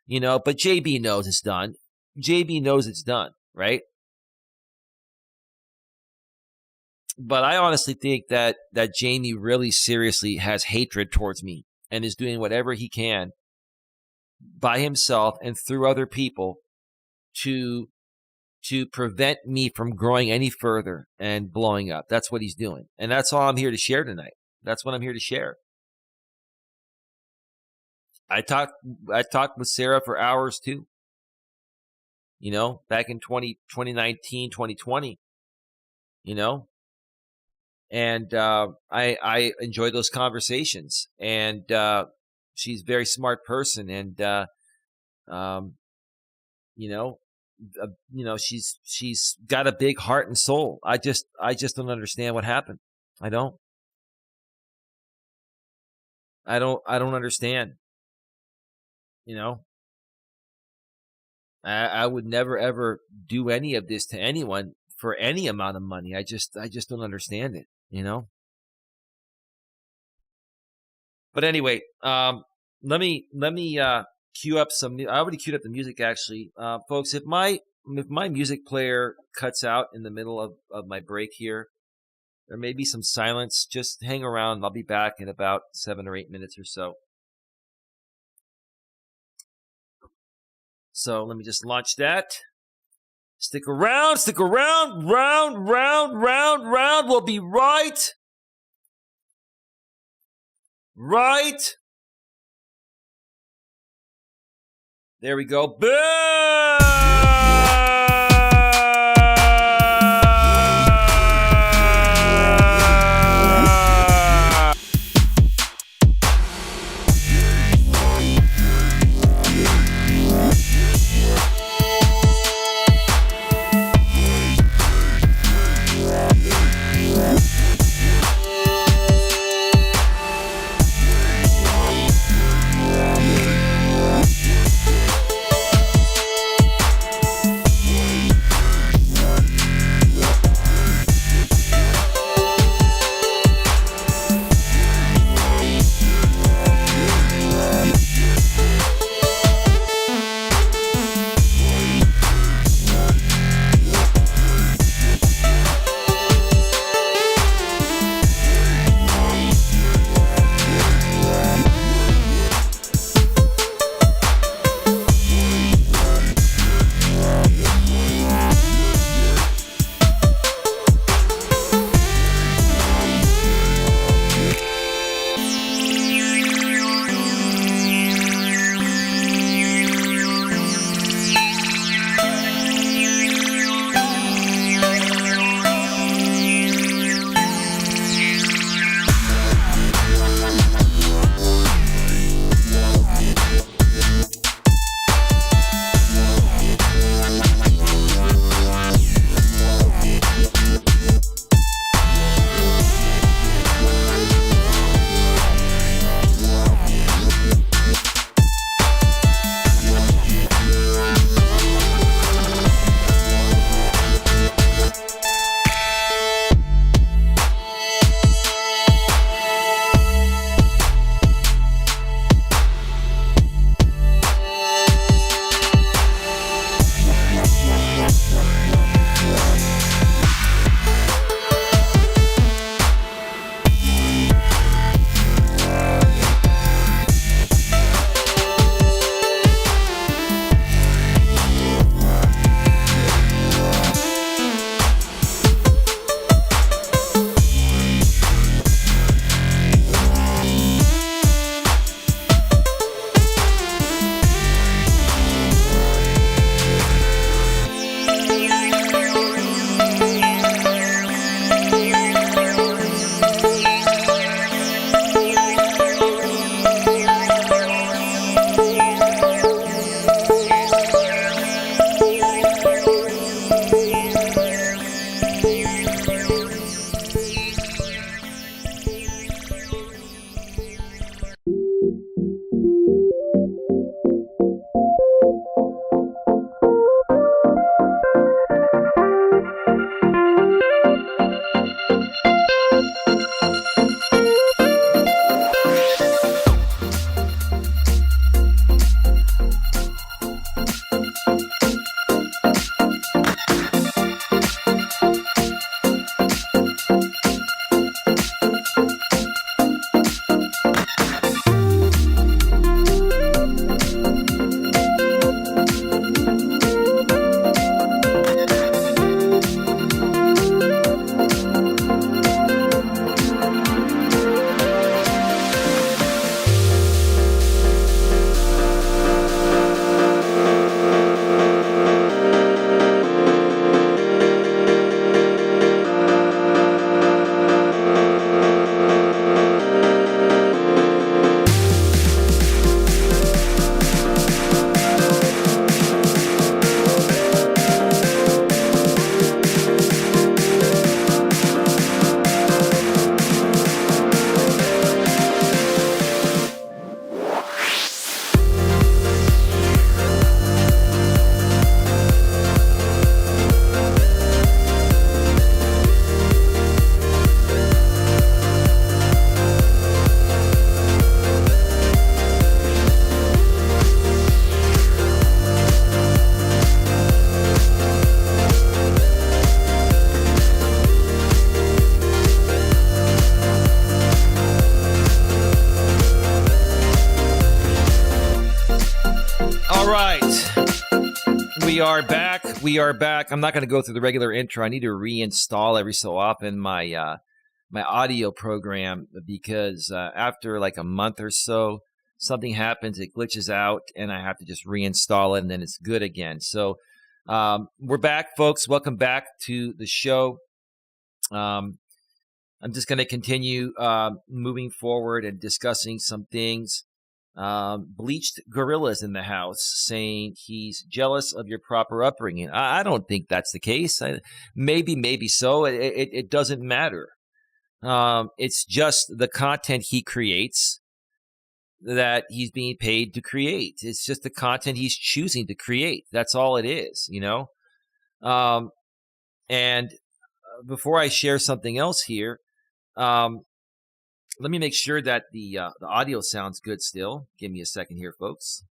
but JB knows it's done. JB knows it's done, right? But I honestly think that Jamie really seriously has hatred towards me and is doing whatever he can by himself and through other people to prevent me from growing any further and blowing up. That's what he's doing. And that's all I'm here to share tonight. That's what I'm here to share. I talked with Sarah for hours too. Back in 2019, 2020, and I enjoy those conversations. And she's a very smart person, and she's got a big heart and soul. I just don't understand what happened. I don't understand. I would never ever do any of this to anyone for any amount of money. I just don't understand it, But anyway, let me cue up some. I already queued up the music, actually, folks. If my music player cuts out in the middle of my break here, there may be some silence. Just hang around. I'll be back in about 7 or 8 minutes or so. So let me just launch that. Stick around, round. We'll be right. There we go. Boom! right. We are back. We are back. I'm not going to go through the regular intro. I need to reinstall every so often my my audio program because after like a month or so, something happens, it glitches out, and I have to just reinstall it, and then it's good again. So we're back, folks. Welcome back to the show. I'm just going to continue moving forward and discussing some things. Bleached Gorilla's in the house saying he's jealous of your proper upbringing. I don't think that's the case. Maybe so. It doesn't matter. It's just the content he creates that he's being paid to create. It's just the content he's choosing to create. That's all it is, you know? And before I share something else here, let me make sure that the audio sounds good still. Give me a second here, folks.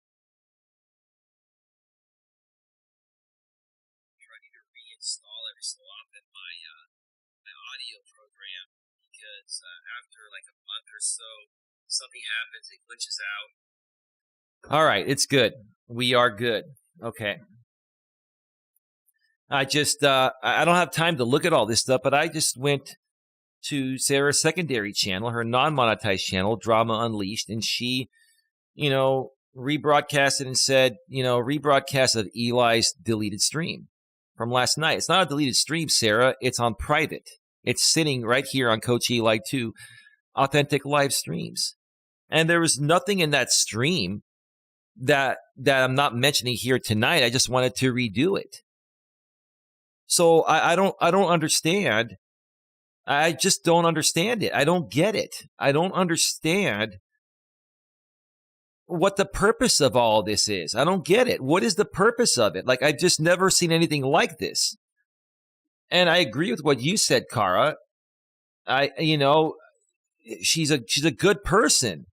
I need to reinstall every so often my audio program because after like a month or so, something happens, it glitches out. All right, it's good. We are good. Okay. I just I don't have time to look at all this stuff, but I just went to Sarah's secondary channel, her non-monetized channel, Drama Unleashed, and she, rebroadcasted and said, rebroadcast of Eli's deleted stream from last night. It's not a deleted stream, Sarah. It's on private. It's sitting right here on Coach Eli 2, authentic live streams. And there was nothing in that stream that I'm not mentioning here tonight. I just wanted to redo it. So I don't understand. I just don't understand it. I don't get it. I don't understand what the purpose of all this is. I don't get it. What is the purpose of it? Like, I've just never seen anything like this. And I agree with what you said, Cara. She's a good person.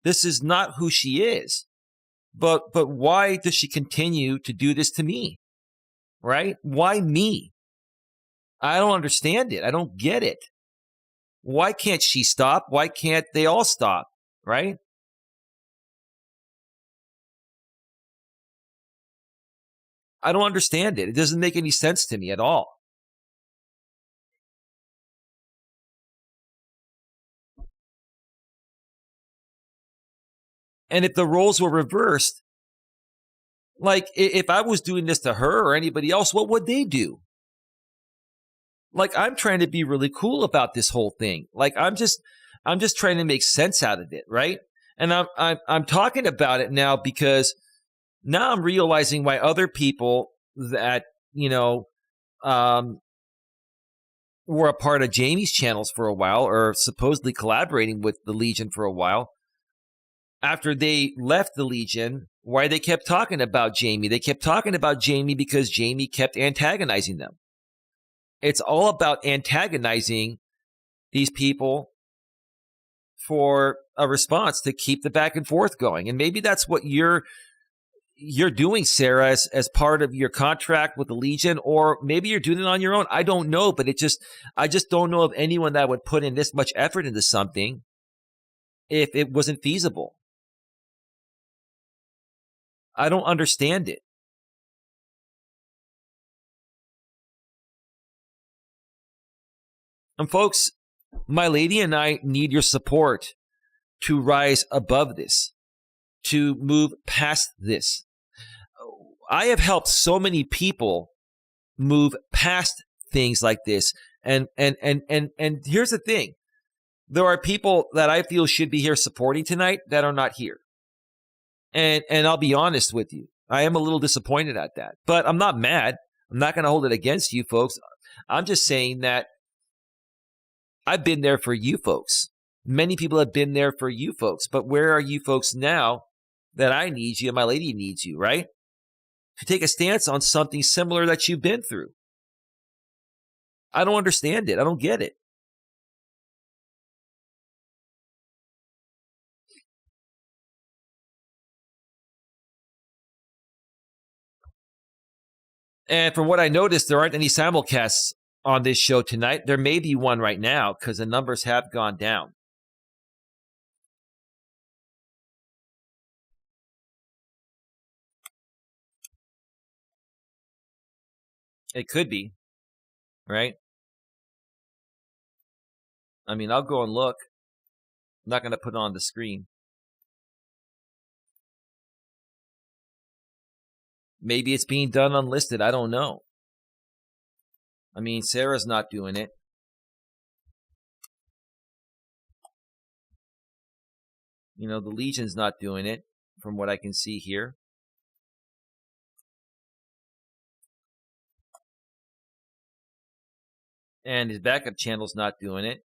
This is not who she is. But why does she continue to do this to me? Right? Why me? I don't understand it. I don't get it. Why can't she stop? Why can't they all stop? Right? I don't understand it. It doesn't make any sense to me at all. And if the roles were reversed, like if I was doing this to her or anybody else, what would they do? Like, I'm trying to be really cool about this whole thing. Like, I'm just trying to make sense out of it, right? And I'm talking about it now because now I'm realizing why other people that were a part of Jamie's channels for a while, or supposedly collaborating with the Legion for a while, after they left the Legion, why they kept talking about Jamie. They kept talking about Jamie because Jamie kept antagonizing them. It's all about antagonizing these people for a response to keep the back and forth going. And maybe that's what you're doing, Sarah, as part of your contract with the Legion, or maybe you're doing it on your own. I don't know, but I just don't know of anyone that would put in this much effort into something if it wasn't feasible. I don't understand it. And folks, my lady and I need your support to rise above this, to move past this. I have helped so many people move past things like this. And here's the thing. There are people that I feel should be here supporting tonight that are not here. And I'll be honest with you. I am a little disappointed at that. But I'm not mad. I'm not going to hold it against you folks. I'm just saying that I've been there for you folks. Many people have been there for you folks. But where are you folks now that I need you and my lady needs you, right? To take a stance on something similar that you've been through. I don't understand it. I don't get it. And from what I noticed, there aren't any simulcasts on this show tonight. There may be one right now because the numbers have gone down. It could be, right? I mean, I'll go and look. I'm not going to put it on the screen. Maybe it's being done unlisted. I don't know. I mean, Sarah's not doing it. You know, the Legion's not doing it from what I can see here. And his backup channel's not doing it.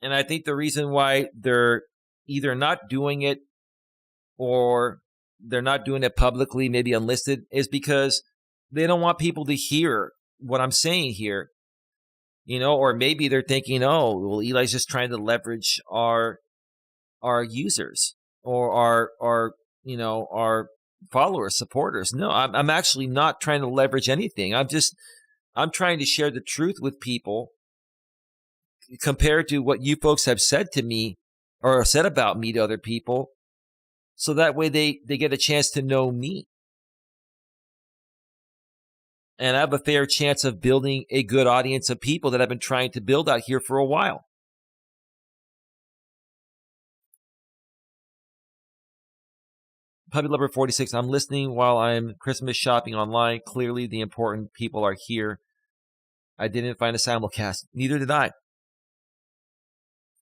And I think the reason why they're either not doing it or they're not doing it publicly, maybe unlisted, is because they don't want people to hear what I'm saying here. You know, or maybe they're thinking, oh, well, Eli's just trying to leverage our users or our followers, supporters. No, I'm actually not trying to leverage anything. I'm trying to share the truth with people compared to what you folks have said to me or said about me to other people. So that way they get a chance to know me. And I have a fair chance of building a good audience of people that I've been trying to build out here for a while. Puppy Lover 46, I'm listening while I'm Christmas shopping online. Clearly the important people are here. I didn't find a simulcast. Neither did I.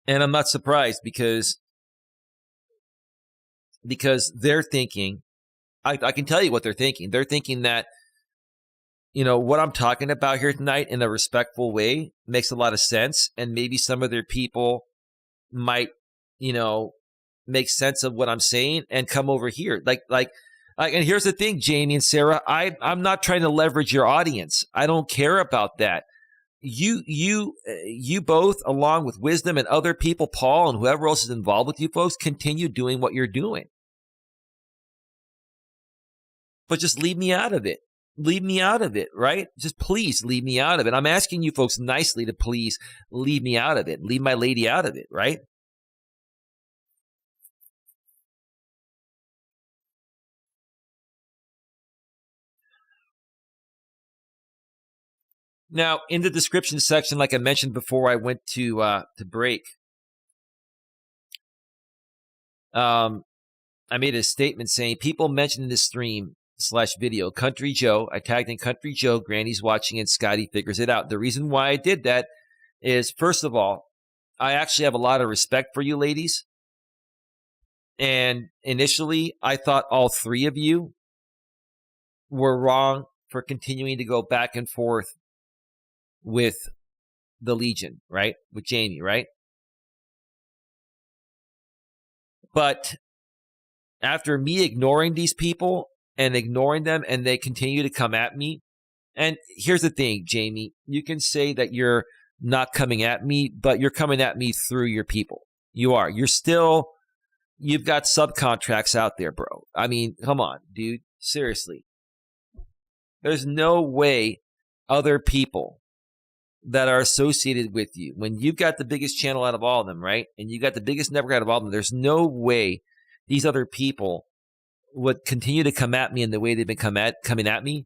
And I'm not surprised because they're thinking, I can tell you what they're thinking. They're thinking that, you know, what I'm talking about here tonight in a respectful way makes a lot of sense. And maybe some of their people might, you know, make sense of what I'm saying and come over here. Like, and here's the thing, Jamie and Sarah, I'm not trying to leverage your audience. I don't care about that. You both, along with Wisdom and other people, Paul and whoever else is involved with you folks, continue doing what you're doing. But just leave me out of it. Leave me out of it, right? Just please leave me out of it. I'm asking you folks nicely to please leave me out of it. Leave my lady out of it, right? Now, in the description section, like I mentioned before I went to break, I made a statement saying people mentioned in this stream/video Country Joe. I tagged in Country Joe, Granny's watching, and Scotty figures it out. The reason why I did that is, first of all, I actually have a lot of respect for you ladies. And initially, I thought all three of you were wrong for continuing to go back and forth with the Legion, right? With Jamie, right? But after me ignoring these people and ignoring them, and they continue to come at me, and here's the thing, Jamie, you can say that you're not coming at me, but you're coming at me through your people. You are. You've got subcontracts out there, bro. I mean, come on, dude. Seriously. There's no way other people that are associated with you, when you've got the biggest channel out of all of them, right? And you got the biggest network out of all of them, there's no way these other people would continue to come at me in the way they've been coming at me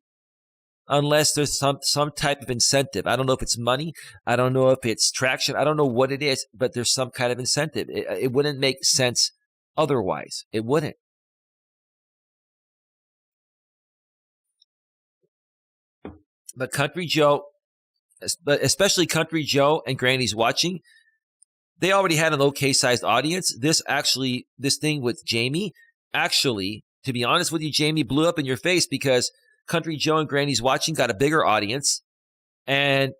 unless there's some type of incentive. I don't know if it's money. I don't know if it's traction. I don't know what it is, but there's some kind of incentive. It wouldn't make sense otherwise. It wouldn't. But Country Joe, especially Country Joe and Granny's watching, they already had an okay-sized audience. This thing with Jamie, actually, to be honest with you, Jamie, blew up in your face because Country Joe and Granny's watching got a bigger audience. And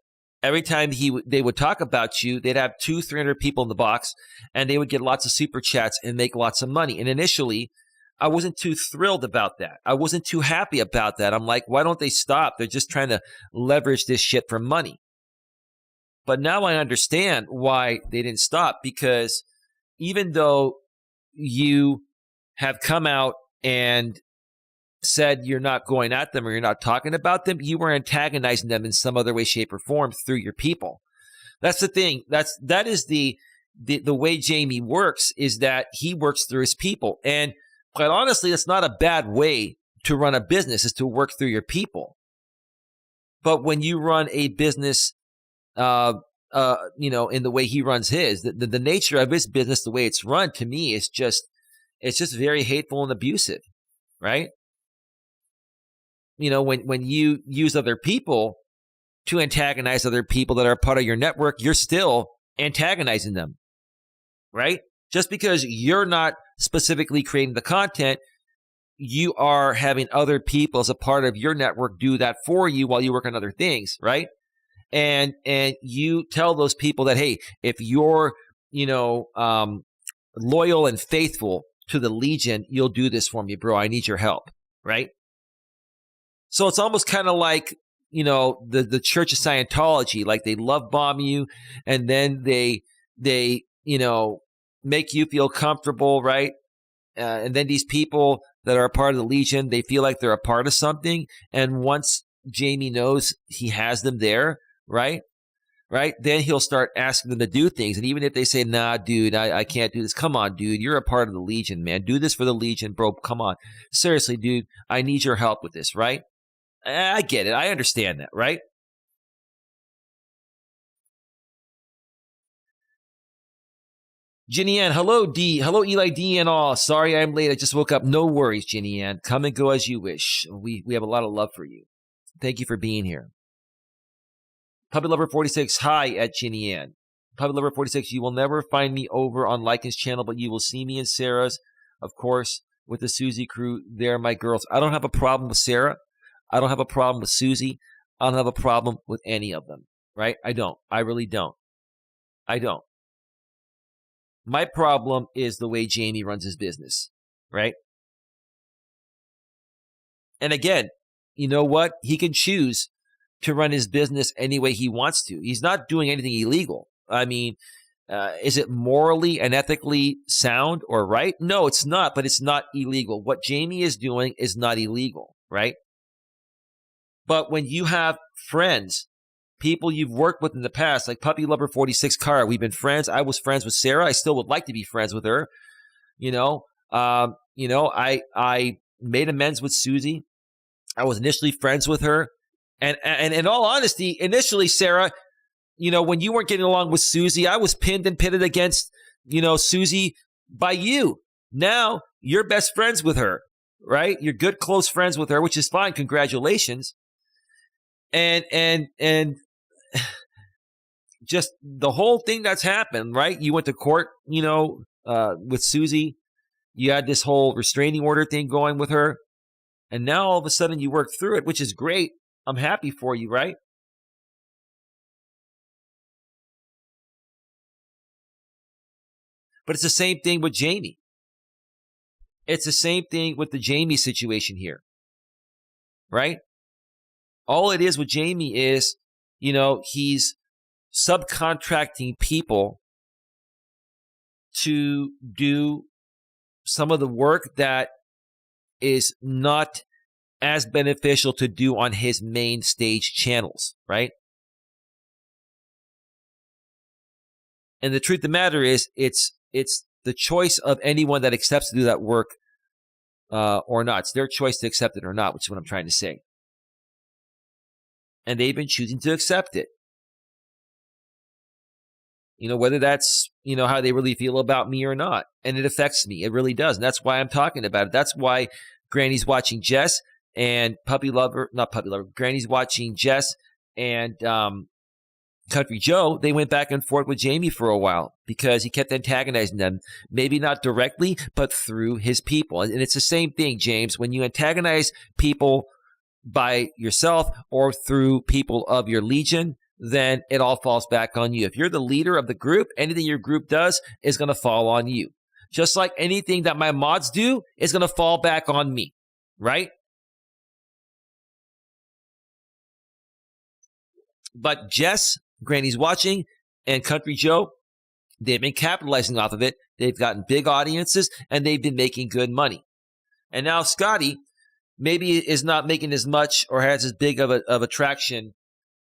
every time they would talk about you, they'd have 200-300 people in the box, and they would get lots of super chats and make lots of money. And initially, I wasn't too thrilled about that. I wasn't too happy about that. I'm like, why don't they stop? They're just trying to leverage this shit for money. But now I understand why they didn't stop, because even though you have come out and said you're not going at them or you're not talking about them, you were antagonizing them in some other way, shape, or form through your people. That's the thing. That is the way Jamie works, is that he works through his people. And quite honestly, it's not a bad way to run a business, is to work through your people. But when you run a business, in the way he runs his, the nature of his business, the way it's run, to me, it's just very hateful and abusive, right? When you use other people to antagonize other people that are part of your network, you're still antagonizing them, right? Just because you're not specifically creating the content, you are having other people as a part of your network do that for you while you work on other things, right? And you tell those people that, hey, if you're, loyal and faithful to the Legion, you'll do this for me, bro. I need your help, right? So it's almost kind of like, the Church of Scientology, like they love bomb you, and then they make you feel comfortable, right? And then these people that are a part of the Legion, they feel like they're a part of something. And once Jamie knows he has them there, right, then he'll start asking them to do things. And even if they say, nah, dude, I can't do this. Come on, dude, you're a part of the Legion, man. Do this for the Legion, bro. Come on. Seriously, dude, I need your help with this, right? I get it. I understand that, right? Ginny Ann, hello, D. Hello, Eli D and all. Sorry I'm late. I just woke up. No worries, Ginny Ann. Come and go as you wish. We have a lot of love for you. Thank you for being here. Puppy Lover 46, hi at Ginny Ann. Puppy Lover 46, you will never find me over on Lycan's channel, but you will see me and Sarah's, of course, with the Susie crew. They're my girls. I don't have a problem with Sarah. I don't have a problem with Susie. I don't have a problem with any of them, right? I don't. I really don't. I don't. My problem is the way Jamie runs his business, right? And again, you know what? He can choose to run his business any way he wants to. He's not doing anything illegal. I mean, is it morally and ethically sound or right? No, it's not, but it's not illegal. What Jamie is doing is not illegal, right? But when you have friends, people you've worked with in the past, like Puppy Lover 46 Cara, we've been friends. I was friends with Sarah. I still would like to be friends with her. I made amends with Susie. I was initially friends with her. And in all honesty, initially, Sarah, when you weren't getting along with Susie, I was pinned and pitted against, Susie by you. Now you're best friends with her, right? You're good, close friends with her, which is fine. Congratulations. And just the whole thing that's happened, right? You went to court, with Susie. You had this whole restraining order thing going with her. And now all of a sudden you work through it, which is great. I'm happy for you, right? But it's the same thing with Jamie. It's the same thing with the Jamie situation here, right? All it is with Jamie is, he's subcontracting people to do some of the work that is not as beneficial to do on his main stage channels, right? And the truth of the matter is, it's the choice of anyone that accepts to do that work or not. It's their choice to accept it or not, which is what I'm trying to say. And they've been choosing to accept it. Whether that's, how they really feel about me or not. And it affects me. It really does. And that's why I'm talking about it. That's why Granny's watching Jess and Granny's watching Jess and Country Joe. They went back and forth with Jamie for a while because he kept antagonizing them. Maybe not directly, but through his people. And it's the same thing, James. When you antagonize people by yourself or through people of your Legion, then it all falls back on you. If you're the leader of the group, anything your group does is going to fall on you. Just like anything that my mods do is going to fall back on me, right? But Jess, Granny's watching, and Country Joe, they've been capitalizing off of it. They've gotten big audiences, and they've been making good money. And now Scotty maybe is not making as much or has as big of a traction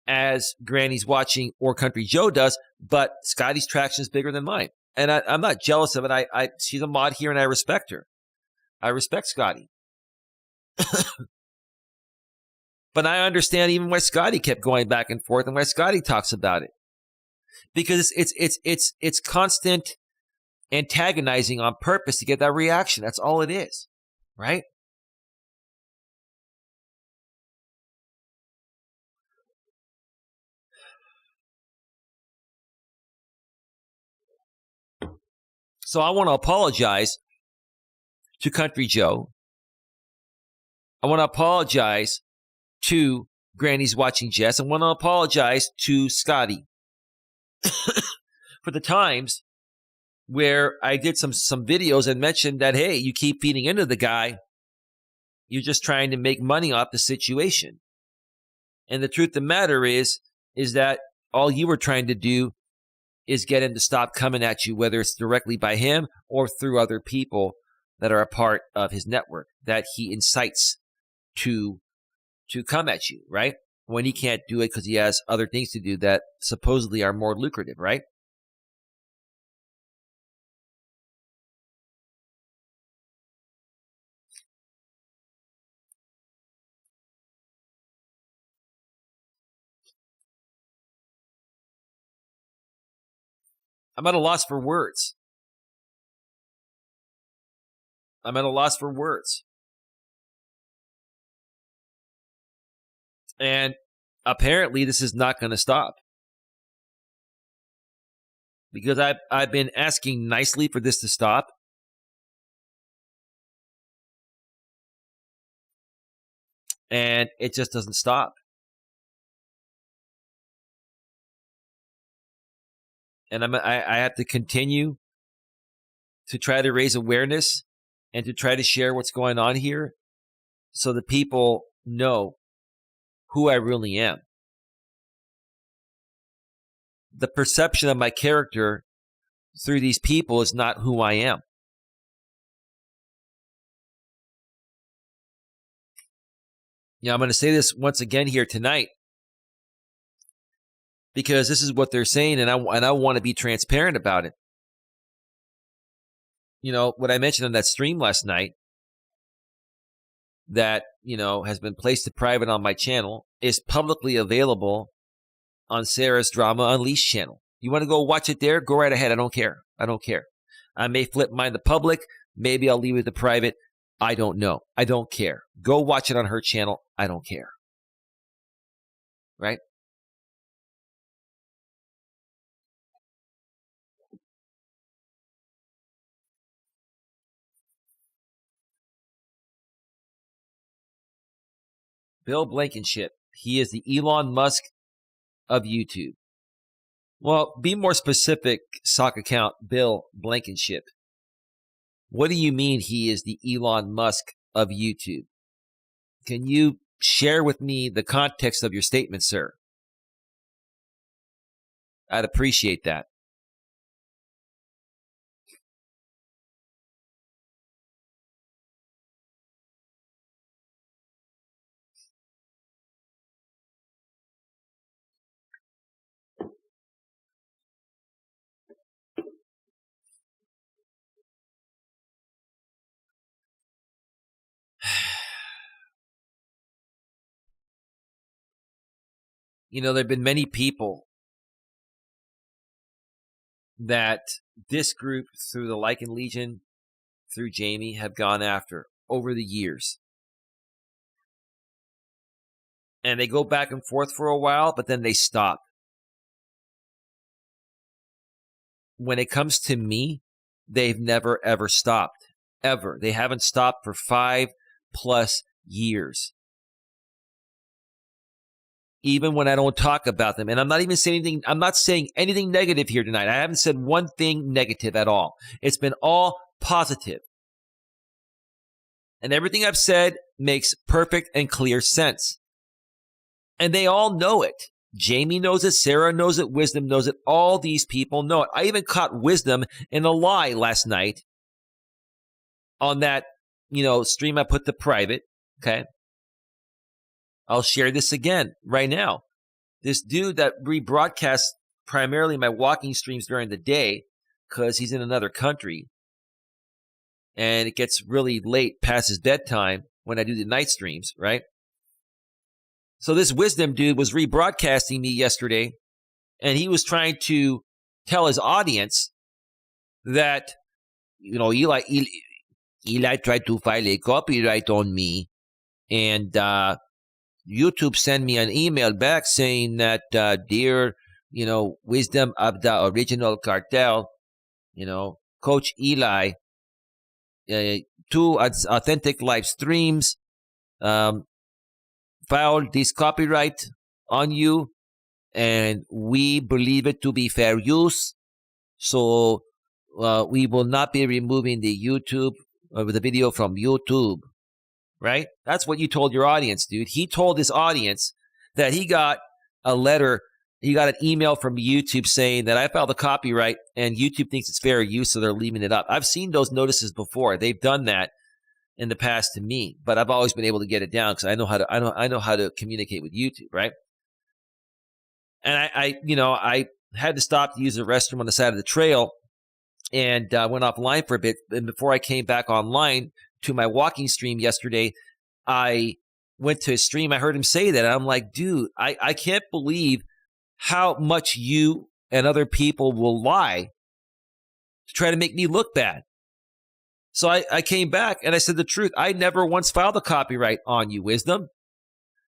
as Granny's watching or Country Joe does, but Scotty's traction is bigger than mine. And I'm not jealous of it. She's a mod here, and I respect her. I respect Scotty. But I understand even why Scotty kept going back and forth and why Scotty talks about it. Because it's constant antagonizing on purpose to get that reaction. That's all it is, right? So I want to apologize to Country Joe. I want to apologize to Granny's Watching Jess. I want to apologize to Scotty for the times where I did some videos and mentioned that, hey, you keep feeding into the guy. You're just trying to make money off the situation. And the truth of the matter is that all you were trying to do is get him to stop coming at you, whether it's directly by him or through other people that are a part of his network that he incites to come at you, right? When he can't do it because he has other things to do that supposedly are more lucrative, right? I'm at a loss for words. I'm at a loss for words. And apparently this is not going to stop. Because I've been asking nicely for this to stop. And it just doesn't stop. And I have to continue to try to raise awareness and to try to share what's going on here so that people know who I really am. The perception of my character through these people is not who I am. I'm going to say this once again here tonight because this is what they're saying, and I want to be transparent about it. What I mentioned on that stream last night that, has been placed to private on my channel is publicly available on Sarah's Drama Unleashed channel. You want to go watch it there? Go right ahead. I don't care. I may flip mine to public. Maybe I'll leave it to private. I don't know. I don't care. Go watch it on her channel. I don't care. Right? Bill Blankenship. He is the Elon Musk of YouTube. Well, be more specific, sock account Bill Blankenship. What do you mean he is the Elon Musk of YouTube? Can you share with me the context of your statement, sir? I'd appreciate that. There have been many people that this group, through the Lycan Legion, through Jamie, have gone after over the years. And they go back and forth for a while, but then they stop. When it comes to me, they've never, ever stopped. Ever. They haven't stopped for 5+ years. Even when I don't talk about them. And I'm not even saying anything, I'm not saying anything negative here tonight. I haven't said one thing negative at all. It's been all positive. And everything I've said makes perfect and clear sense. And they all know it. Jamie knows it. Sarah knows it. Wisdom knows it. All these people know it. I even caught Wisdom in a lie last night on that, stream I put to private. Okay. I'll share this again right now. This dude that rebroadcasts primarily my walking streams during the day because he's in another country. And it gets really late past his bedtime when I do the night streams, right? So this wisdom dude was rebroadcasting me yesterday, and he was trying to tell his audience that, Eli tried to file a copyright on me, and YouTube sent me an email back saying that, dear, wisdom of the original cartel, Coach Eli, 2 authentic live streams, filed this copyright on you, and we believe it to be fair use. So we will not be removing the video from YouTube, right? That's what you told your audience, dude. He told his audience that he got a letter, he got an email from YouTube saying that I filed a copyright and YouTube thinks it's fair use, so they're leaving it up. I've seen those notices before. They've done that in the past to me, but I've always been able to get it down because I know how to communicate with YouTube, right? And I had to stop to use the restroom on the side of the trail, and went offline for a bit. And before I came back online to my walking stream yesterday, I went to his stream. I heard him say that. And I'm like, dude, I can't believe how much you and other people will lie to try to make me look bad. So I came back and I said the truth. I never once filed a copyright on you, Wisdom.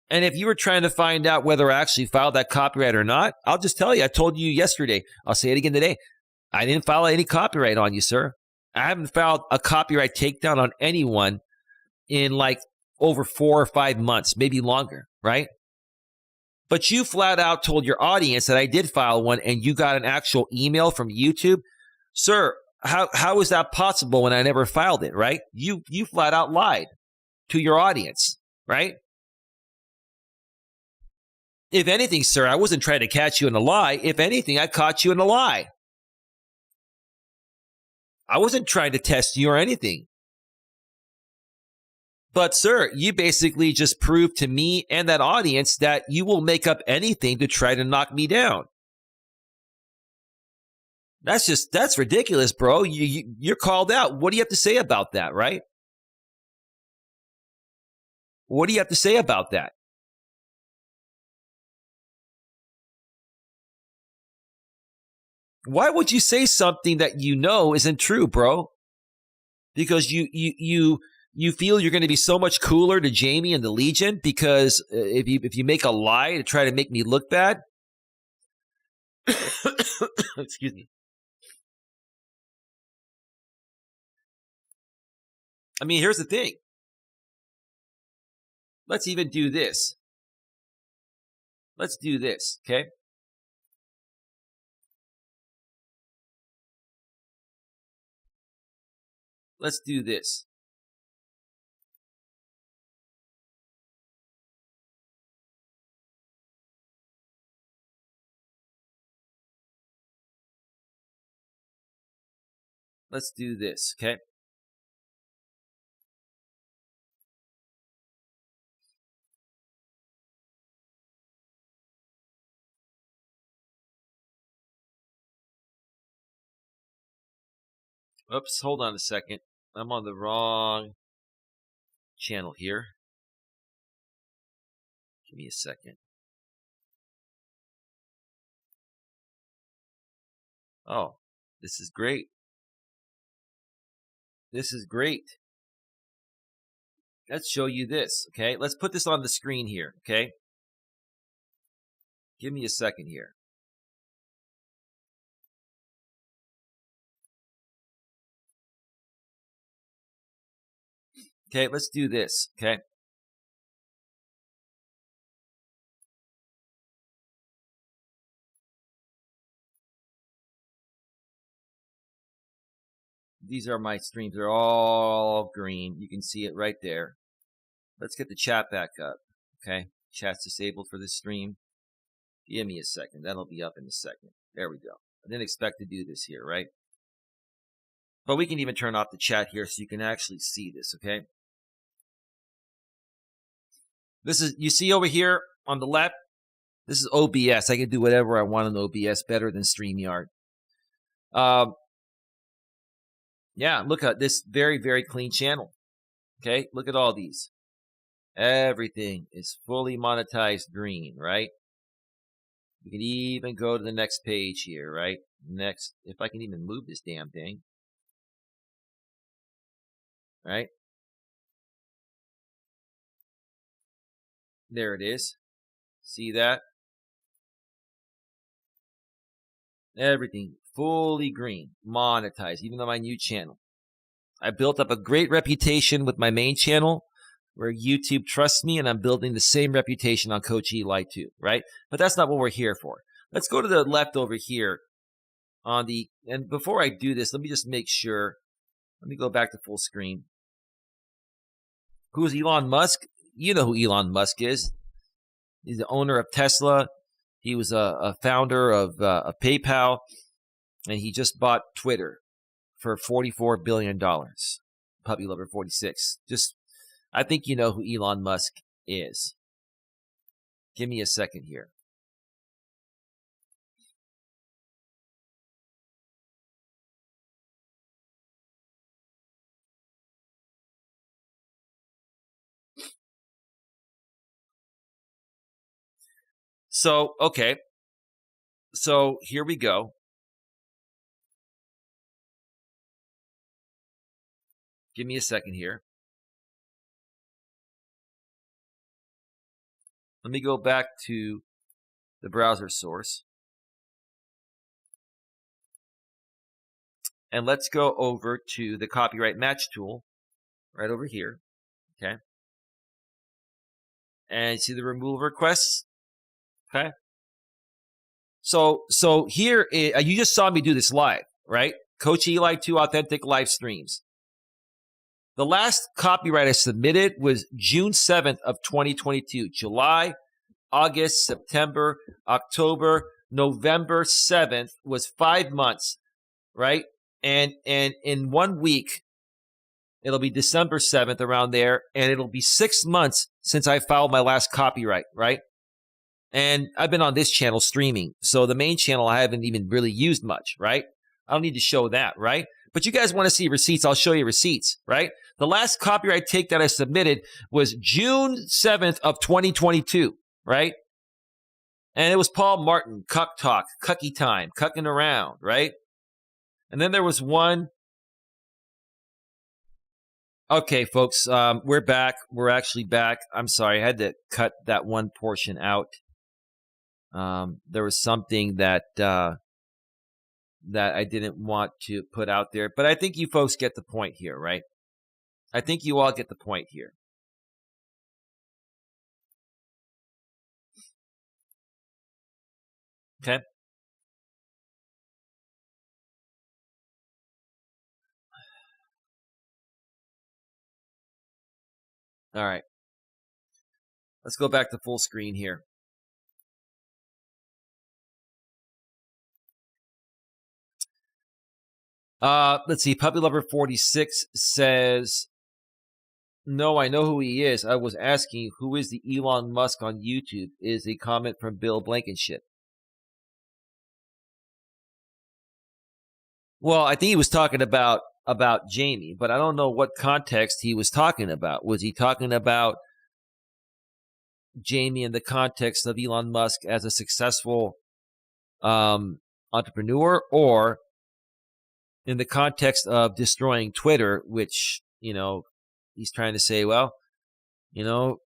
And if you were trying to find out whether I actually filed that copyright or not, I'll just tell you, I told you yesterday. I'll say it again today. I didn't file any copyright on you, sir. I haven't filed a copyright takedown on anyone in like over 4 or 5 months, maybe longer, right? But you flat out told your audience that I did file one and you got an actual email from YouTube. Sir, how is that possible when I never filed it, right? You flat out lied to your audience, right? If anything, sir, I wasn't trying to catch you in a lie. If anything, I caught you in a lie. I wasn't trying to test you or anything. But, sir, you basically just proved to me and that audience that you will make up anything to try to knock me down. That's ridiculous, bro. You're called out. What do you have to say about that, right? What do you have to say about that? Why would you say something that you know isn't true, bro? Because you feel you're going to be so much cooler to Jamie and the Legion because if you make a lie to try to make me look bad? Excuse me. I mean, here's the thing. Let's even do this. Let's do this, okay? Let's do this. Let's do this, okay? Oops, hold on a second. I'm on the wrong channel here. Give me a second. Oh, this is great. This is great. Let's show you this, okay? Let's put this on the screen here, okay? Give me a second here. Okay, let's do this, okay? These are my streams. They're all green. You can see it right there. Let's get the chat back up, okay? Chat's disabled for this stream. Give me a second. That'll be up in a second. There we go. I didn't expect to do this here, right? But we can even turn off the chat here so you can actually see this, okay? This is, you see over here on the left, this is OBS. I can do whatever I want on OBS, better than StreamYard. Yeah, look at this very, very clean channel. Okay, look at all these. Everything is fully monetized green, right? We can even go to the next page here, right? Next, if I can even move this damn thing, right? There it is. See that? Everything fully green, monetized, even on my new channel. I built up a great reputation with my main channel where YouTube trusts me, and I'm building the same reputation on Coach Eli too, right? But that's not what we're here for. Let's go to the left over here on the, and before I do this, let me just make sure. Let me go back to full screen. Who's Elon Musk? You know who Elon Musk is. He's the owner of Tesla. He was a founder of PayPal, and he just bought Twitter for $44 billion. Puppy Lover 46. I think you know who Elon Musk is. Give me a second here. So, okay. So here we go. Give me a second here. Let me go back to the browser source. And let's go over to the copyright match tool right over here. Okay. And see the removal requests. Okay. So here, you just saw me do this live, right? Coach Eli 2 authentic live streams. The last copyright I submitted was June 7th of 2022. July, August, September, October, November 7th was 5 months, right? And in 1 week, it'll be December 7th around there, and it'll be 6 months since I filed my last copyright, right? And I've been on this channel streaming. So the main channel I haven't even really used much, right? I don't need to show that, right? But you guys want to see receipts, I'll show you receipts, right? The last copyright take that I submitted was June 7th of 2022, right? And it was Paul Martin, Cuck Talk, Cucky Time, Cucking Around, right? And then there was one. Okay, folks, we're back. We're actually back. I'm sorry, I had to cut that one portion out. There was something that I didn't want to put out there, but I think you folks get the point here, right? I think you all get the point here. Okay. All right. Let's go back to full screen here. Let's see. Puppy Lover 46 says, "No, I know who he is. I was asking who is the Elon Musk on YouTube," is a comment from Bill Blankenship. Well, I think he was talking about Jamie, but I don't know what context he was talking about. Was he talking about Jamie in the context of Elon Musk as a successful entrepreneur, or in the context of destroying Twitter, which, you know, he's trying to say, well, you know,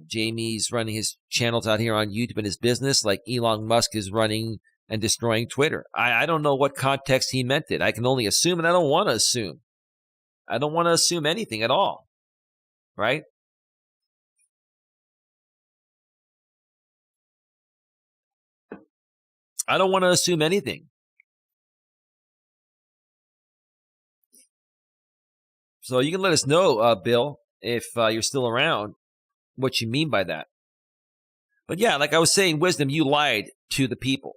Jamie's running his channels out here on YouTube and his business like Elon Musk is running and destroying Twitter. I don't know what context he meant it. I can only assume, and I don't want to assume. I don't want to assume anything at all, right? I don't want to assume anything. So you can let us know, Bill, if you're still around, what you mean by that. But yeah, like I was saying, Wisdom, you lied to the people.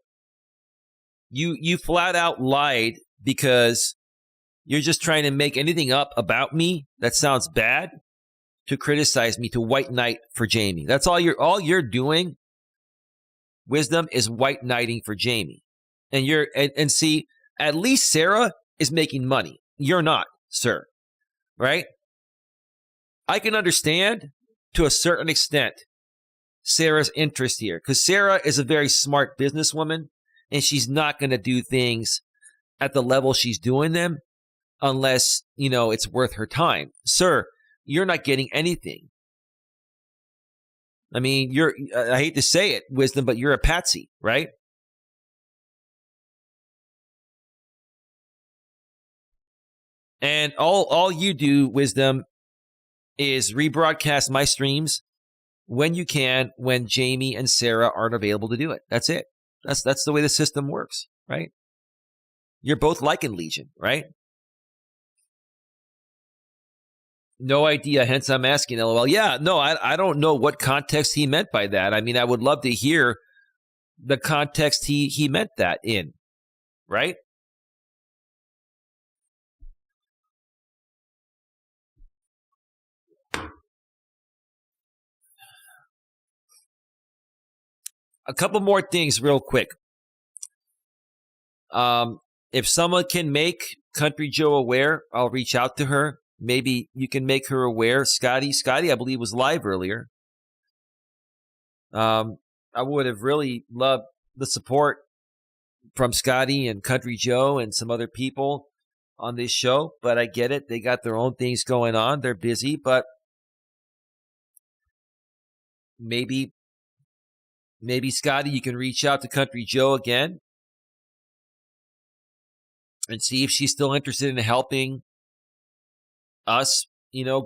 You flat out lied because you're just trying to make anything up about me that sounds bad to criticize me, to white knight for Jamie. That's all you're doing, Wisdom, is white knighting for Jamie. And and see, at least Sarah is making money. You're not, sir. Right? I can understand to a certain extent, Sarah's interest here, because Sarah is a very smart businesswoman, and she's not going to do things at the level she's doing them unless, it's worth her time. Sir, you're not getting anything. I mean, I hate to say it, Wisdom, but you're a patsy, right? And all you do, Wisdom, is rebroadcast my streams when you can, when Jamie and Sarah aren't available to do it. That's it. That's the way the system works, right? You're both liking Legion, right? No idea, hence I'm asking, LOL. Yeah, no, I don't know what context he meant by that. I mean, I would love to hear the context he meant that in, right? A couple more things real quick. If someone can make Country Joe aware, I'll reach out to her. Maybe you can make her aware. Scotty, I believe, was live earlier. I would have really loved the support from Scotty and Country Joe and some other people on this show, but I get it. They got their own things going on. They're busy, but maybe Scotty, you can reach out to Country Joe again and see if she's still interested in helping us,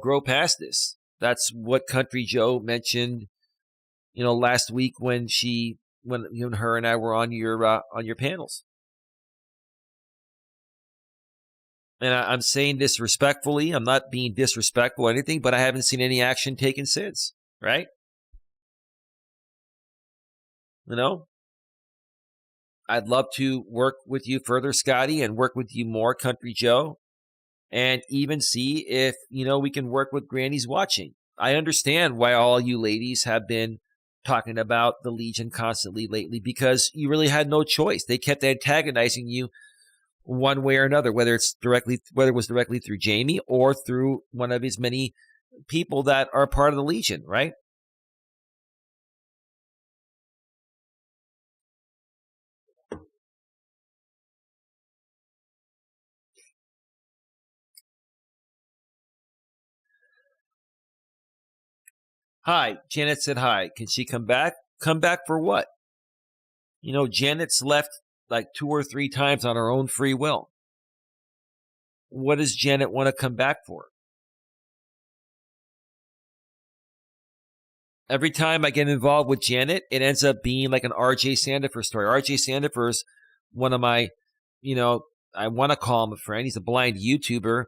grow past this. That's what Country Joe mentioned, last week when her and I were on your panels. And I'm saying this respectfully. I'm not being disrespectful or anything, but I haven't seen any action taken since, right? I'd love to work with you further, Scotty, and work with you more, Country Joe, and even see if, we can work with Granny's watching. I understand why all you ladies have been talking about the Legion constantly lately, because you really had no choice. They kept antagonizing you one way or another, whether it was directly through Jamie or through one of his many people that are part of the Legion, right? Hi, Janet said hi. Can she come back? Come back for what? Janet's left like 2 or 3 times on her own free will. What does Janet want to come back for? Every time I get involved with Janet, it ends up being like an RJ Sandifer story. RJ Sandifer's one of my, I want to call him a friend. He's a blind YouTuber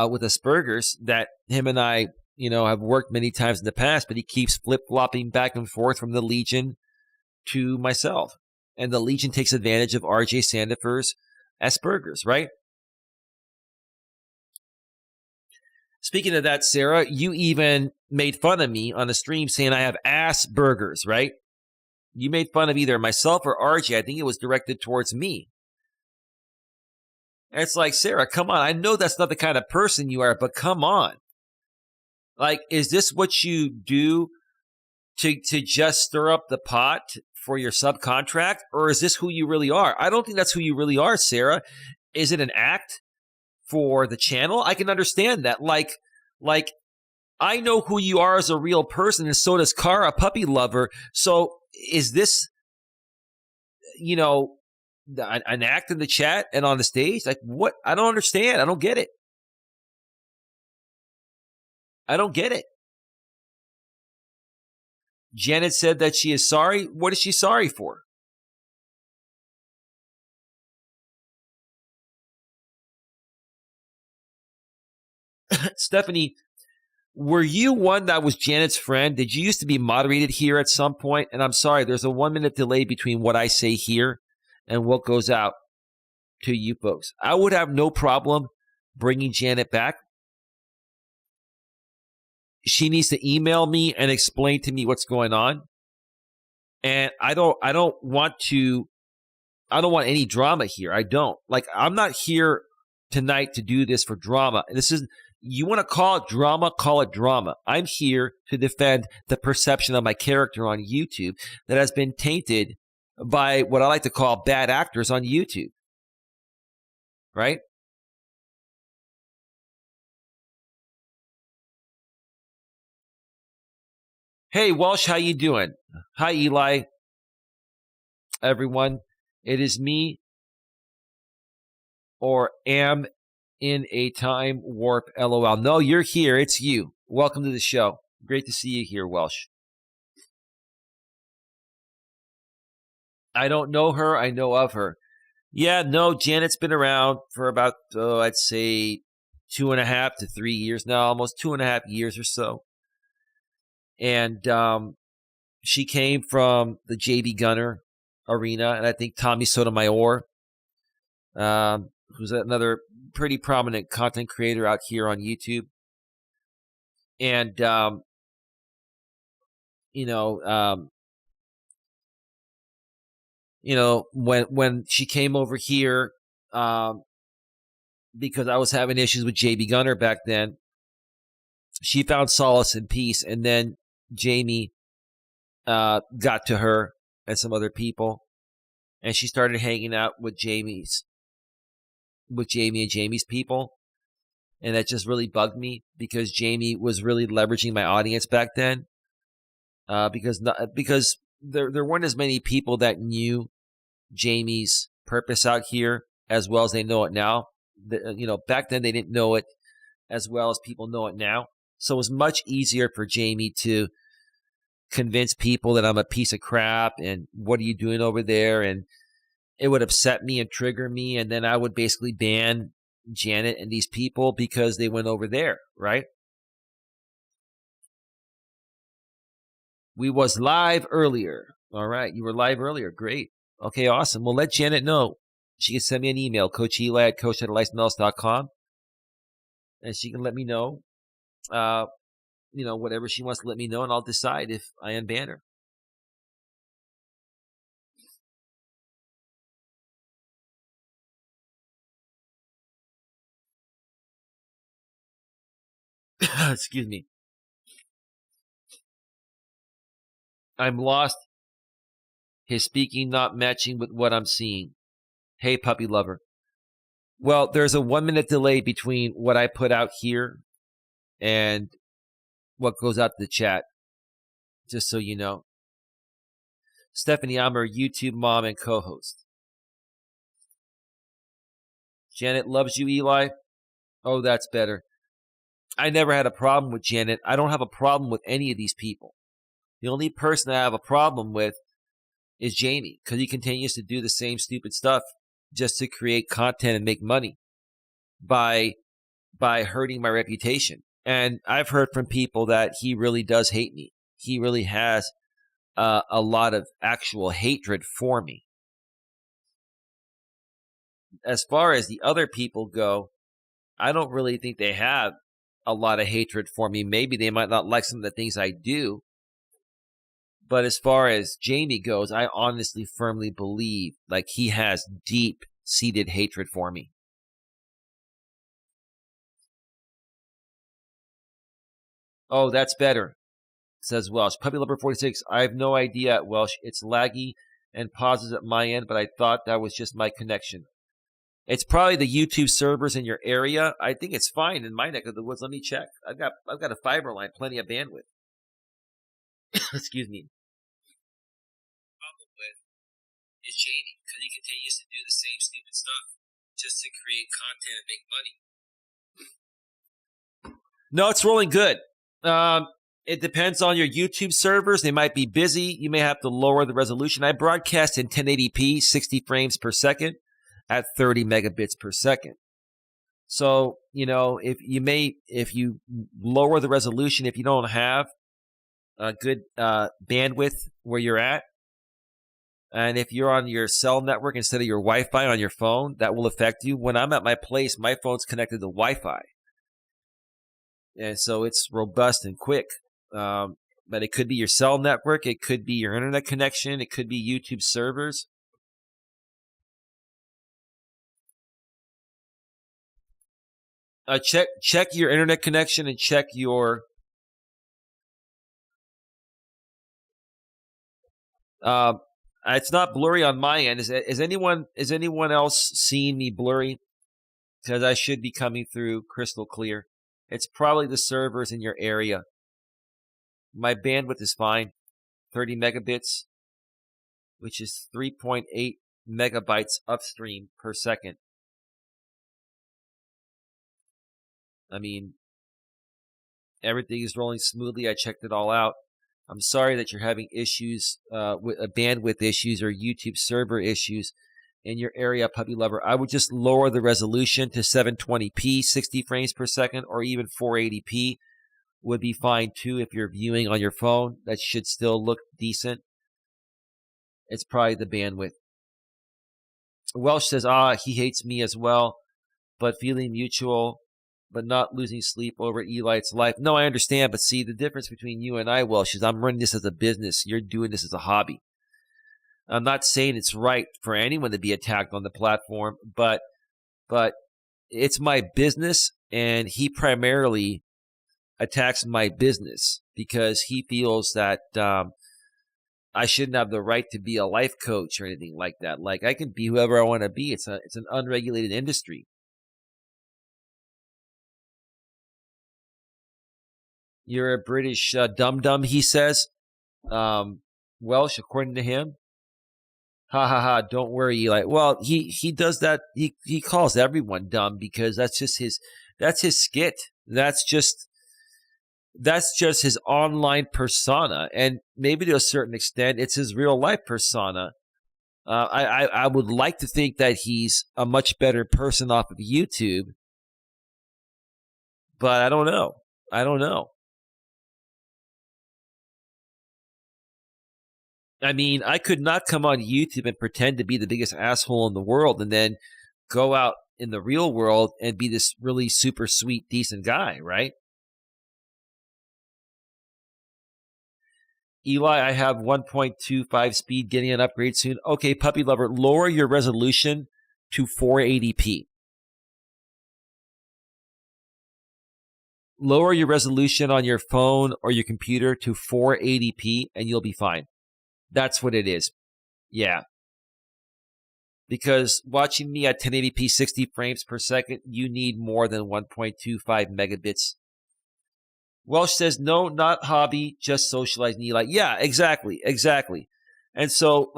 with Asperger's that him and I, have worked many times in the past, but he keeps flip-flopping back and forth from the Legion to myself. And the Legion takes advantage of RJ Sandifer's Asperger's, right? Speaking of that, Sarah, you even made fun of me on the stream saying I have Asperger's, right? You made fun of either myself or RJ. I think it was directed towards me. And it's like, Sarah, come on. I know that's not the kind of person you are, but come on. Like, is this what you do to just stir up the pot for your subcontract? Or is this who you really are? I don't think that's who you really are, Sarah. Is it an act for the channel? I can understand that. Like, I know who you are as a real person, and so does Cara, a puppy lover. So is this, an act in the chat and on the stage? Like, what? I don't understand. I don't get it. I don't get it. Janet said that she is sorry. What is she sorry for? Stephanie, were you one that was Janet's friend? Did you used to be moderated here at some point? And I'm sorry, there's a 1-minute delay between what I say here and what goes out to you folks. I would have no problem bringing Janet back. She needs to email me and explain to me what's going on. And I don't want any drama here. I don't. Like, I'm not here tonight to do this for drama. This is, You want to call it drama, call it drama. I'm here to defend the perception of my character on YouTube that has been tainted by what I like to call bad actors on YouTube. Right? Hey, Walsh, how you doing? Hi, Eli. Everyone, it is me, or am in a time warp, LOL. No, you're here. It's you. Welcome to the show. Great to see you here, Welsh. I don't know her. I know of her. Yeah, no, Janet's been around for about, I'd say 2.5 to 3 years now, almost 2.5 years or so. And she came from the JB Gunner arena, and I think Tommy Sotomayor, who's another pretty prominent content creator out here on YouTube. And, when she came over here, because I was having issues with JB Gunner back then, she found solace and peace. And then Jamie got to her and some other people, and she started hanging out with Jamie and Jamie's people. And that just really bugged me, because Jamie was really leveraging my audience back then. Because there weren't as many people that knew Jamie's purpose out here as well as they know it now. Back then they didn't know it as well as people know it now. So it was much easier for Jamie to convince people that I'm a piece of crap and what are you doing over there? And it would upset me and trigger me. And then I would basically ban Janet and these people because they went over there, right? We was live earlier. All right. You were live earlier. Great. Okay, awesome. Well, let Janet know. She can send me an email, Coach Eli at coacheli@melas.com. And she can let me know, whatever she wants to let me know, and I'll decide if I unban her. Excuse me. I'm lost. His speaking not matching with what I'm seeing. Hey, puppy lover. Well, there's a 1-minute delay between what I put out here and what goes out to the chat, just so you know. Stephanie, I'm her YouTube mom and co-host. Janet loves you, Eli. Oh, that's better. I never had a problem with Janet. I don't have a problem with any of these people. The only person I have a problem with is Jamie, because he continues to do the same stupid stuff just to create content and make money by hurting my reputation. And I've heard from people that he really does hate me. He really has a lot of actual hatred for me. As far as the other people go, I don't really think they have a lot of hatred for me. Maybe they might not like some of the things I do. But as far as Jamie goes, I honestly, firmly believe like he has deep-seated hatred for me. Oh, that's better, says Welsh. Puppy Lover 46, I have no idea, Welsh. It's laggy and pauses at my end, but I thought that was just my connection. It's probably the YouTube servers in your area. I think it's fine in my neck of the woods. Let me check. I've got a fiber line, plenty of bandwidth. Excuse me. Problem with is Jamie, because he continues to do the same stupid stuff just to create content and make money. No, it's rolling good. It depends on your YouTube servers. They might be busy. You may have to lower the resolution. I broadcast in 1080p, 60 frames per second at 30 megabits per second. So, if you lower the resolution, if you don't have a good bandwidth where you're at, and if you're on your cell network instead of your Wi-Fi on your phone, that will affect you. When I'm at my place, my phone's connected to Wi-Fi. And so it's robust and quick. But it could be your cell network. It could be your internet connection. It could be YouTube servers. check your internet connection and check your it's not blurry on my end. Is anyone else seeing me blurry? Because I should be coming through crystal clear. It's probably the servers in your area. My bandwidth is fine. 30 megabits, which is 3.8 megabytes upstream per second. I mean, everything is rolling smoothly. I checked it all out. I'm sorry that you're having issues with bandwidth issues or YouTube server issues in your area, puppy lover. I would just lower the resolution to 720p, 60 frames per second, or even 480p would be fine too if you're viewing on your phone. That should still look decent. It's probably the bandwidth. Welsh says, he hates me as well, but feeling mutual, but not losing sleep over Eli's life. No, I understand, but see, the difference between you and I, Welsh, is I'm running this as a business. You're doing this as a hobby. I'm not saying it's right for anyone to be attacked on the platform, but it's my business, and he primarily attacks my business because he feels that I shouldn't have the right to be a life coach or anything like that. Like, I can be whoever I want to be. It's an unregulated industry. You're a British dum-dum, he says. Welsh, according to him. Ha ha ha, don't worry, Eli. Well, he does that. He calls everyone dumb because that's his skit. That's just his online persona. And maybe to a certain extent, it's his real life persona. I would like to think that he's a much better person off of YouTube, but I don't know. I mean, I could not come on YouTube and pretend to be the biggest asshole in the world and then go out in the real world and be this really super sweet, decent guy, right? Eli, I have 1.25 speed, getting an upgrade soon. Okay, puppy lover, lower your resolution to 480p. Lower your resolution on your phone or your computer to 480p and you'll be fine. That's what it is. Yeah. Because watching me at 1080p 60 frames per second, you need more than 1.25 megabits. Welsh says, no, not hobby, just socializing. Eli. Yeah, exactly. And so,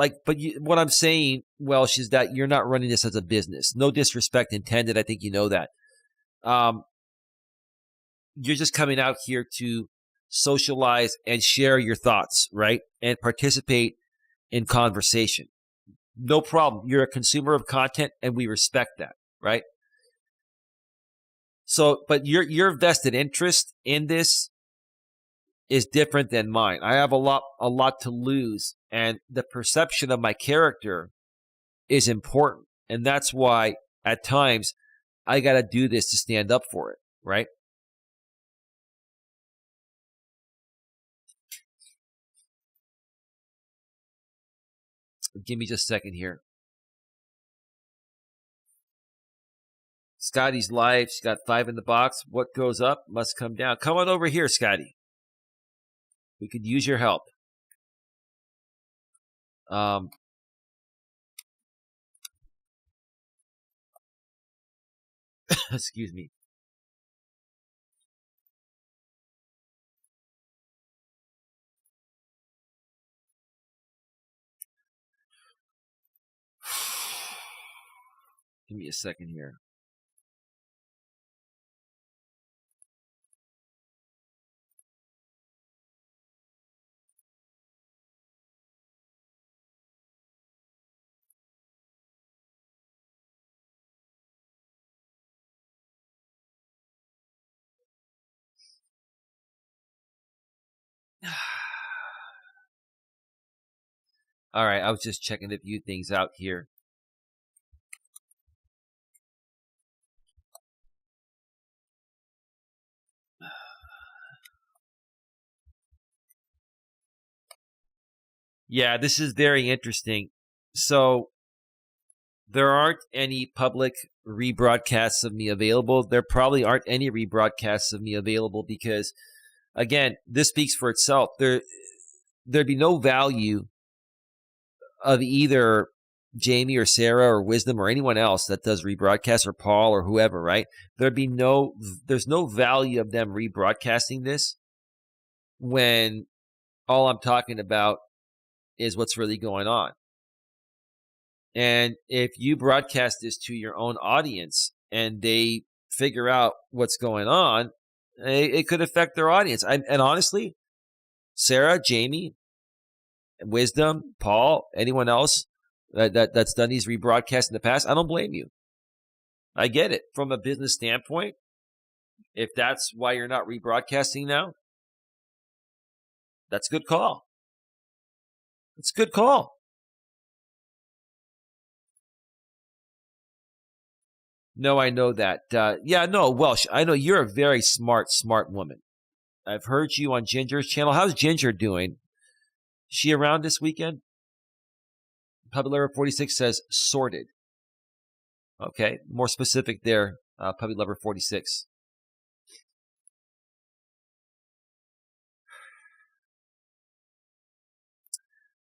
what I'm saying, Welsh, is that you're not running this as a business. No disrespect intended. I think you know that. You're just coming out here to socialize and share your thoughts, right? And participate in conversation. No problem. You're a consumer of content, and we respect that, right? So, but your vested interest in this is different than mine. I have a lot to lose, and the perception of my character is important. And that's why at times I got to do this to stand up for it, right? Give me just a second here. Scotty's live. She's got 5 in the box. What goes up must come down. Come on over here, Scotty. We could use your help. Excuse me. Give me a second here. All right, I was just checking a few things out here. Yeah, this is very interesting. So there aren't any public rebroadcasts of me available. There probably aren't any rebroadcasts of me available because, again, this speaks for itself. There'd be no value of either Jamie or Sarah or Wisdom or anyone else that does rebroadcasts, or Paul or whoever, right? There's no value of them rebroadcasting this when all I'm talking about is what's really going on. And if you broadcast this to your own audience and they figure out what's going on, it could affect their audience. And honestly, Sarah, Jamie, Wisdom, Paul, anyone else that's done these rebroadcasts in the past, I don't blame you. I get it. From a business standpoint, if that's why you're not rebroadcasting now, that's a good call. It's a good call. No, I know that. Welsh, I know you're a very smart woman. I've heard you on Ginger's channel. How's Ginger doing? Is she around this weekend? Puppy Lover 46 says sorted. Okay, more specific there, Puppy Lover 46.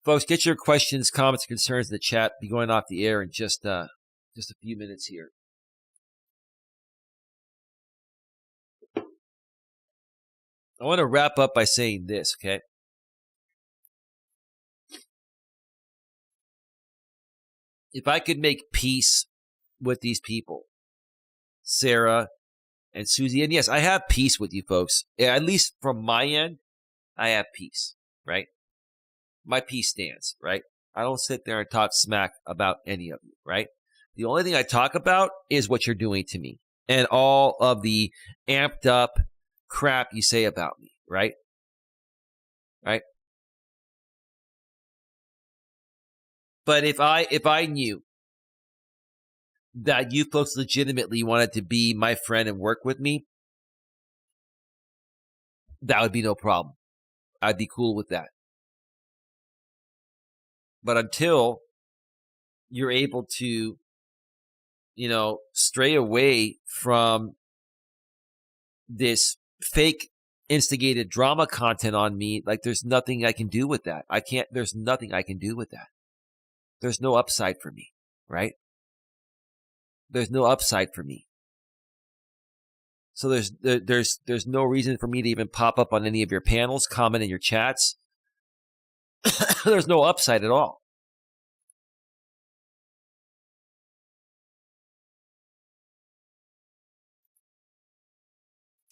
Folks, get your questions, comments, concerns in the chat. Be going off the air in just a few minutes here. I want to wrap up by saying this, okay? If I could make peace with these people, Sarah and Susie, and yes, I have peace with you folks. At least from my end, I have peace, right? My peace stands, right? I don't sit there and talk smack about any of you, right? The only thing I talk about is what you're doing to me and all of the amped up crap you say about me, right? Right? But if I knew that you folks legitimately wanted to be my friend and work with me, that would be no problem. I'd be cool with that. But until you're able to, stray away from this fake instigated drama content on me, like there's nothing I can do with that. There's nothing I can do with that. There's no upside for me, right? There's no upside for me. So there's no reason for me to even pop up on any of your panels, comment in your chats. There's no upside at all.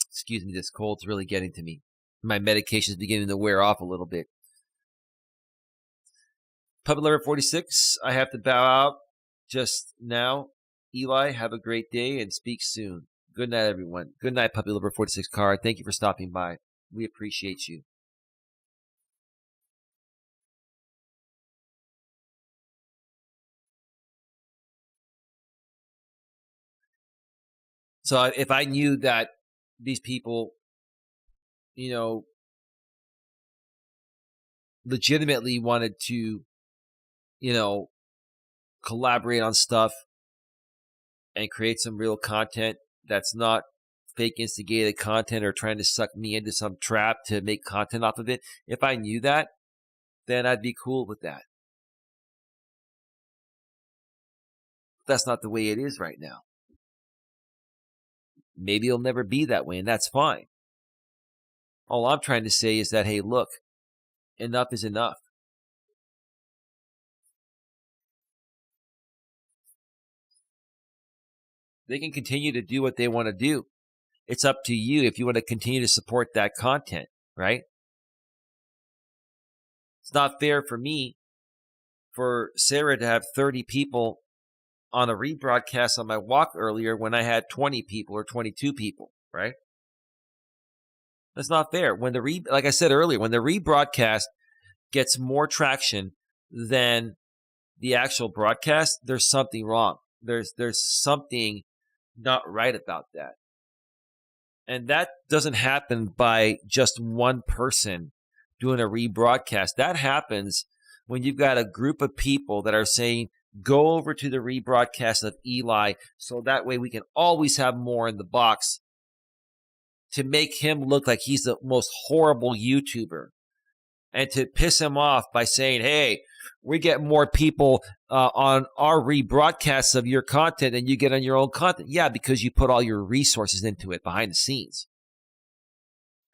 Excuse me, this cold's really getting to me. My medication's beginning to wear off a little bit. Puppy Lover 46, I have to bow out just now. Eli, have a great day and speak soon. Good night, everyone. Good night, Puppy Lover 46 Card. Thank you for stopping by. We appreciate you. So if I knew that these people, legitimately wanted to, collaborate on stuff and create some real content that's not fake instigated content or trying to suck me into some trap to make content off of it, if I knew that, then I'd be cool with that. That's not the way it is right now. Maybe it'll never be that way, and that's fine. All I'm trying to say is that, hey, look, enough is enough. They can continue to do what they want to do. It's up to you if you want to continue to support that content, right? It's not fair for me, for Sarah to have 30 people on a rebroadcast on my walk earlier when I had 20 people or 22 people, right? That's not fair. Like I said earlier, when the rebroadcast gets more traction than the actual broadcast, there's something wrong. There's something not right about that. And that doesn't happen by just one person doing a rebroadcast. That happens when you've got a group of people that are saying, go over to the rebroadcast of Eli so that way we can always have more in the box to make him look like he's the most horrible YouTuber and to piss him off by saying, hey, we get more people on our rebroadcasts of your content than you get on your own content. Yeah, because you put all your resources into it behind the scenes.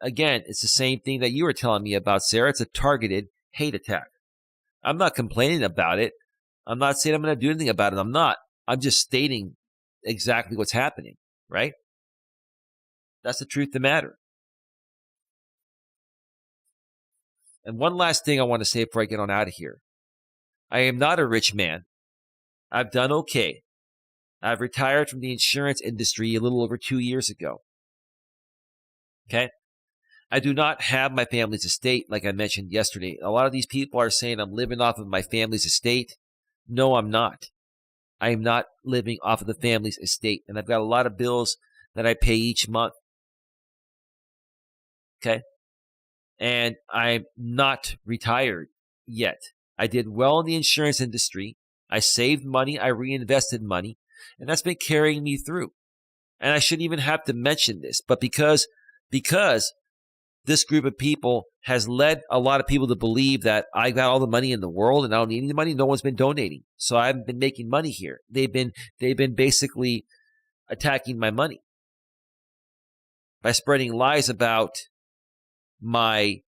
Again, it's the same thing that you were telling me about, Sarah. It's a targeted hate attack. I'm not complaining about it. I'm not saying I'm going to do anything about it. I'm not. I'm just stating exactly what's happening, right? That's the truth of the matter. And one last thing I want to say before I get on out of here. I am not a rich man. I've done okay. I've retired from the insurance industry a little over 2 years ago. Okay? I do not have my family's estate like I mentioned yesterday. A lot of these people are saying I'm living off of my family's estate. No, I'm not. I am not living off of the family's estate. And I've got a lot of bills that I pay each month. Okay? And I'm not retired yet. I did well in the insurance industry. I saved money. I reinvested money. And that's been carrying me through. And I shouldn't even have to mention this. But because this group of people has led a lot of people to believe that I got all the money in the world and I don't need any money, no one's been donating. So I haven't been making money here. They've been basically attacking my money by spreading lies about my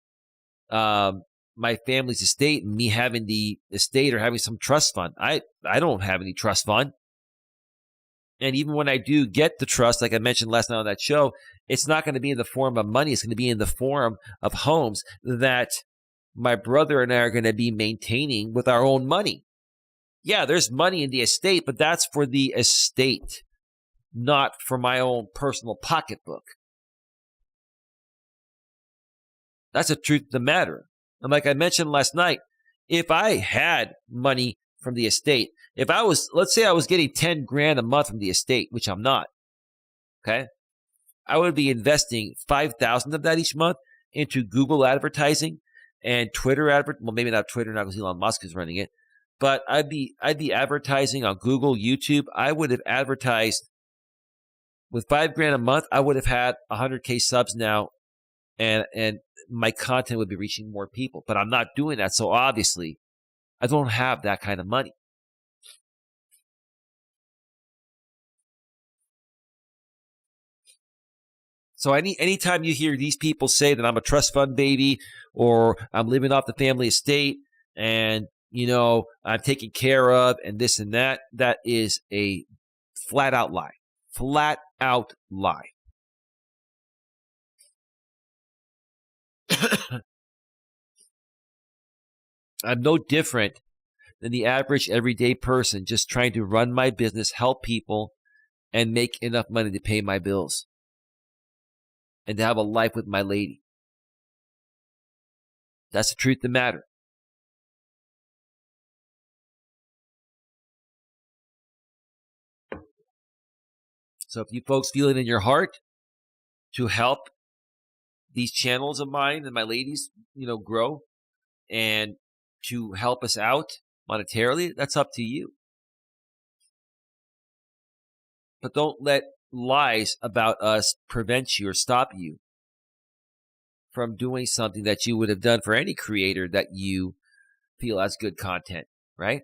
family's estate and me having the estate or having some trust fund. I don't have any trust fund. And even when I do get the trust, like I mentioned last night on that show, it's not going to be in the form of money. It's going to be in the form of homes that my brother and I are going to be maintaining with our own money. Yeah, there's money in the estate, but that's for the estate, not for my own personal pocketbook. That's the truth of the matter. And like I mentioned last night, if I had money from the estate, let's say I was getting 10 grand a month from the estate, which I'm not, okay? I would be investing 5,000 of that each month into Google advertising and Twitter well, maybe not Twitter, not because Elon Musk is running it, but I'd be advertising on Google, YouTube. I would have advertised with 5 grand a month. I would have had 100K subs now, and my content would be reaching more people. But I'm not doing that, so obviously, I don't have that kind of money. So anytime you hear these people say that I'm a trust fund baby or I'm living off the family estate and, I'm taken care of and this and that, that is a flat out lie. Flat out lie. I'm no different than the average everyday person just trying to run my business, help people, and make enough money to pay my bills and to have a life with my lady. That's the truth of the matter. So if you folks feel it in your heart to help these channels of mine and my ladies, grow and to help us out monetarily, that's up to you. But don't let lies about us prevent you or stop you from doing something that you would have done for any creator that you feel has good content, right?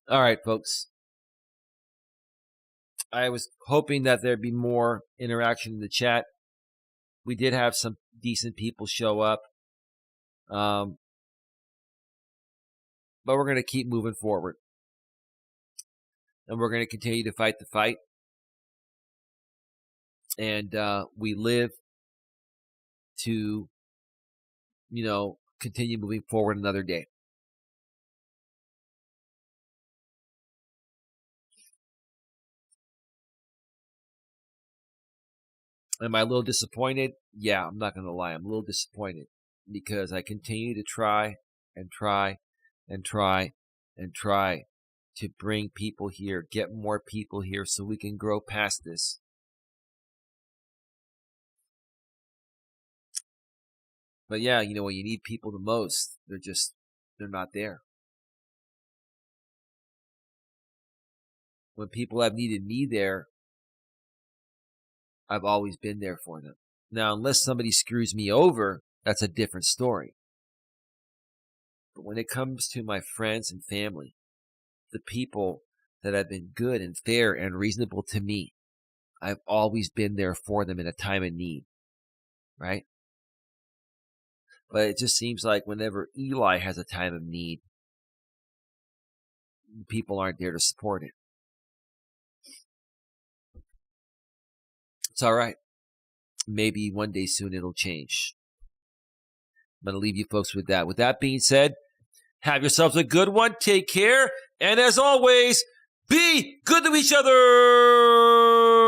All right, folks. I was hoping that there'd be more interaction in the chat. We did have some decent people show up. But we're going to keep moving forward. And we're going to continue to fight the fight. And we live to, continue moving forward another day. Am I a little disappointed? Yeah, I'm not going to lie. I'm a little disappointed because I continue to try and try and try and try to bring people here, get more people here so we can grow past this. But yeah, you know, when you need people the most, they're not there. When people have needed me there, I've always been there for them. Now, unless somebody screws me over, that's a different story. But when it comes to my friends and family, the people that have been good and fair and reasonable to me, I've always been there for them in a time of need, right? But it just seems like whenever Eli has a time of need, people aren't there to support it. It's all right. Maybe one day soon it'll change. I'm going to leave you folks with that. With that being said, have yourselves a good one. Take care. And as always, be good to each other.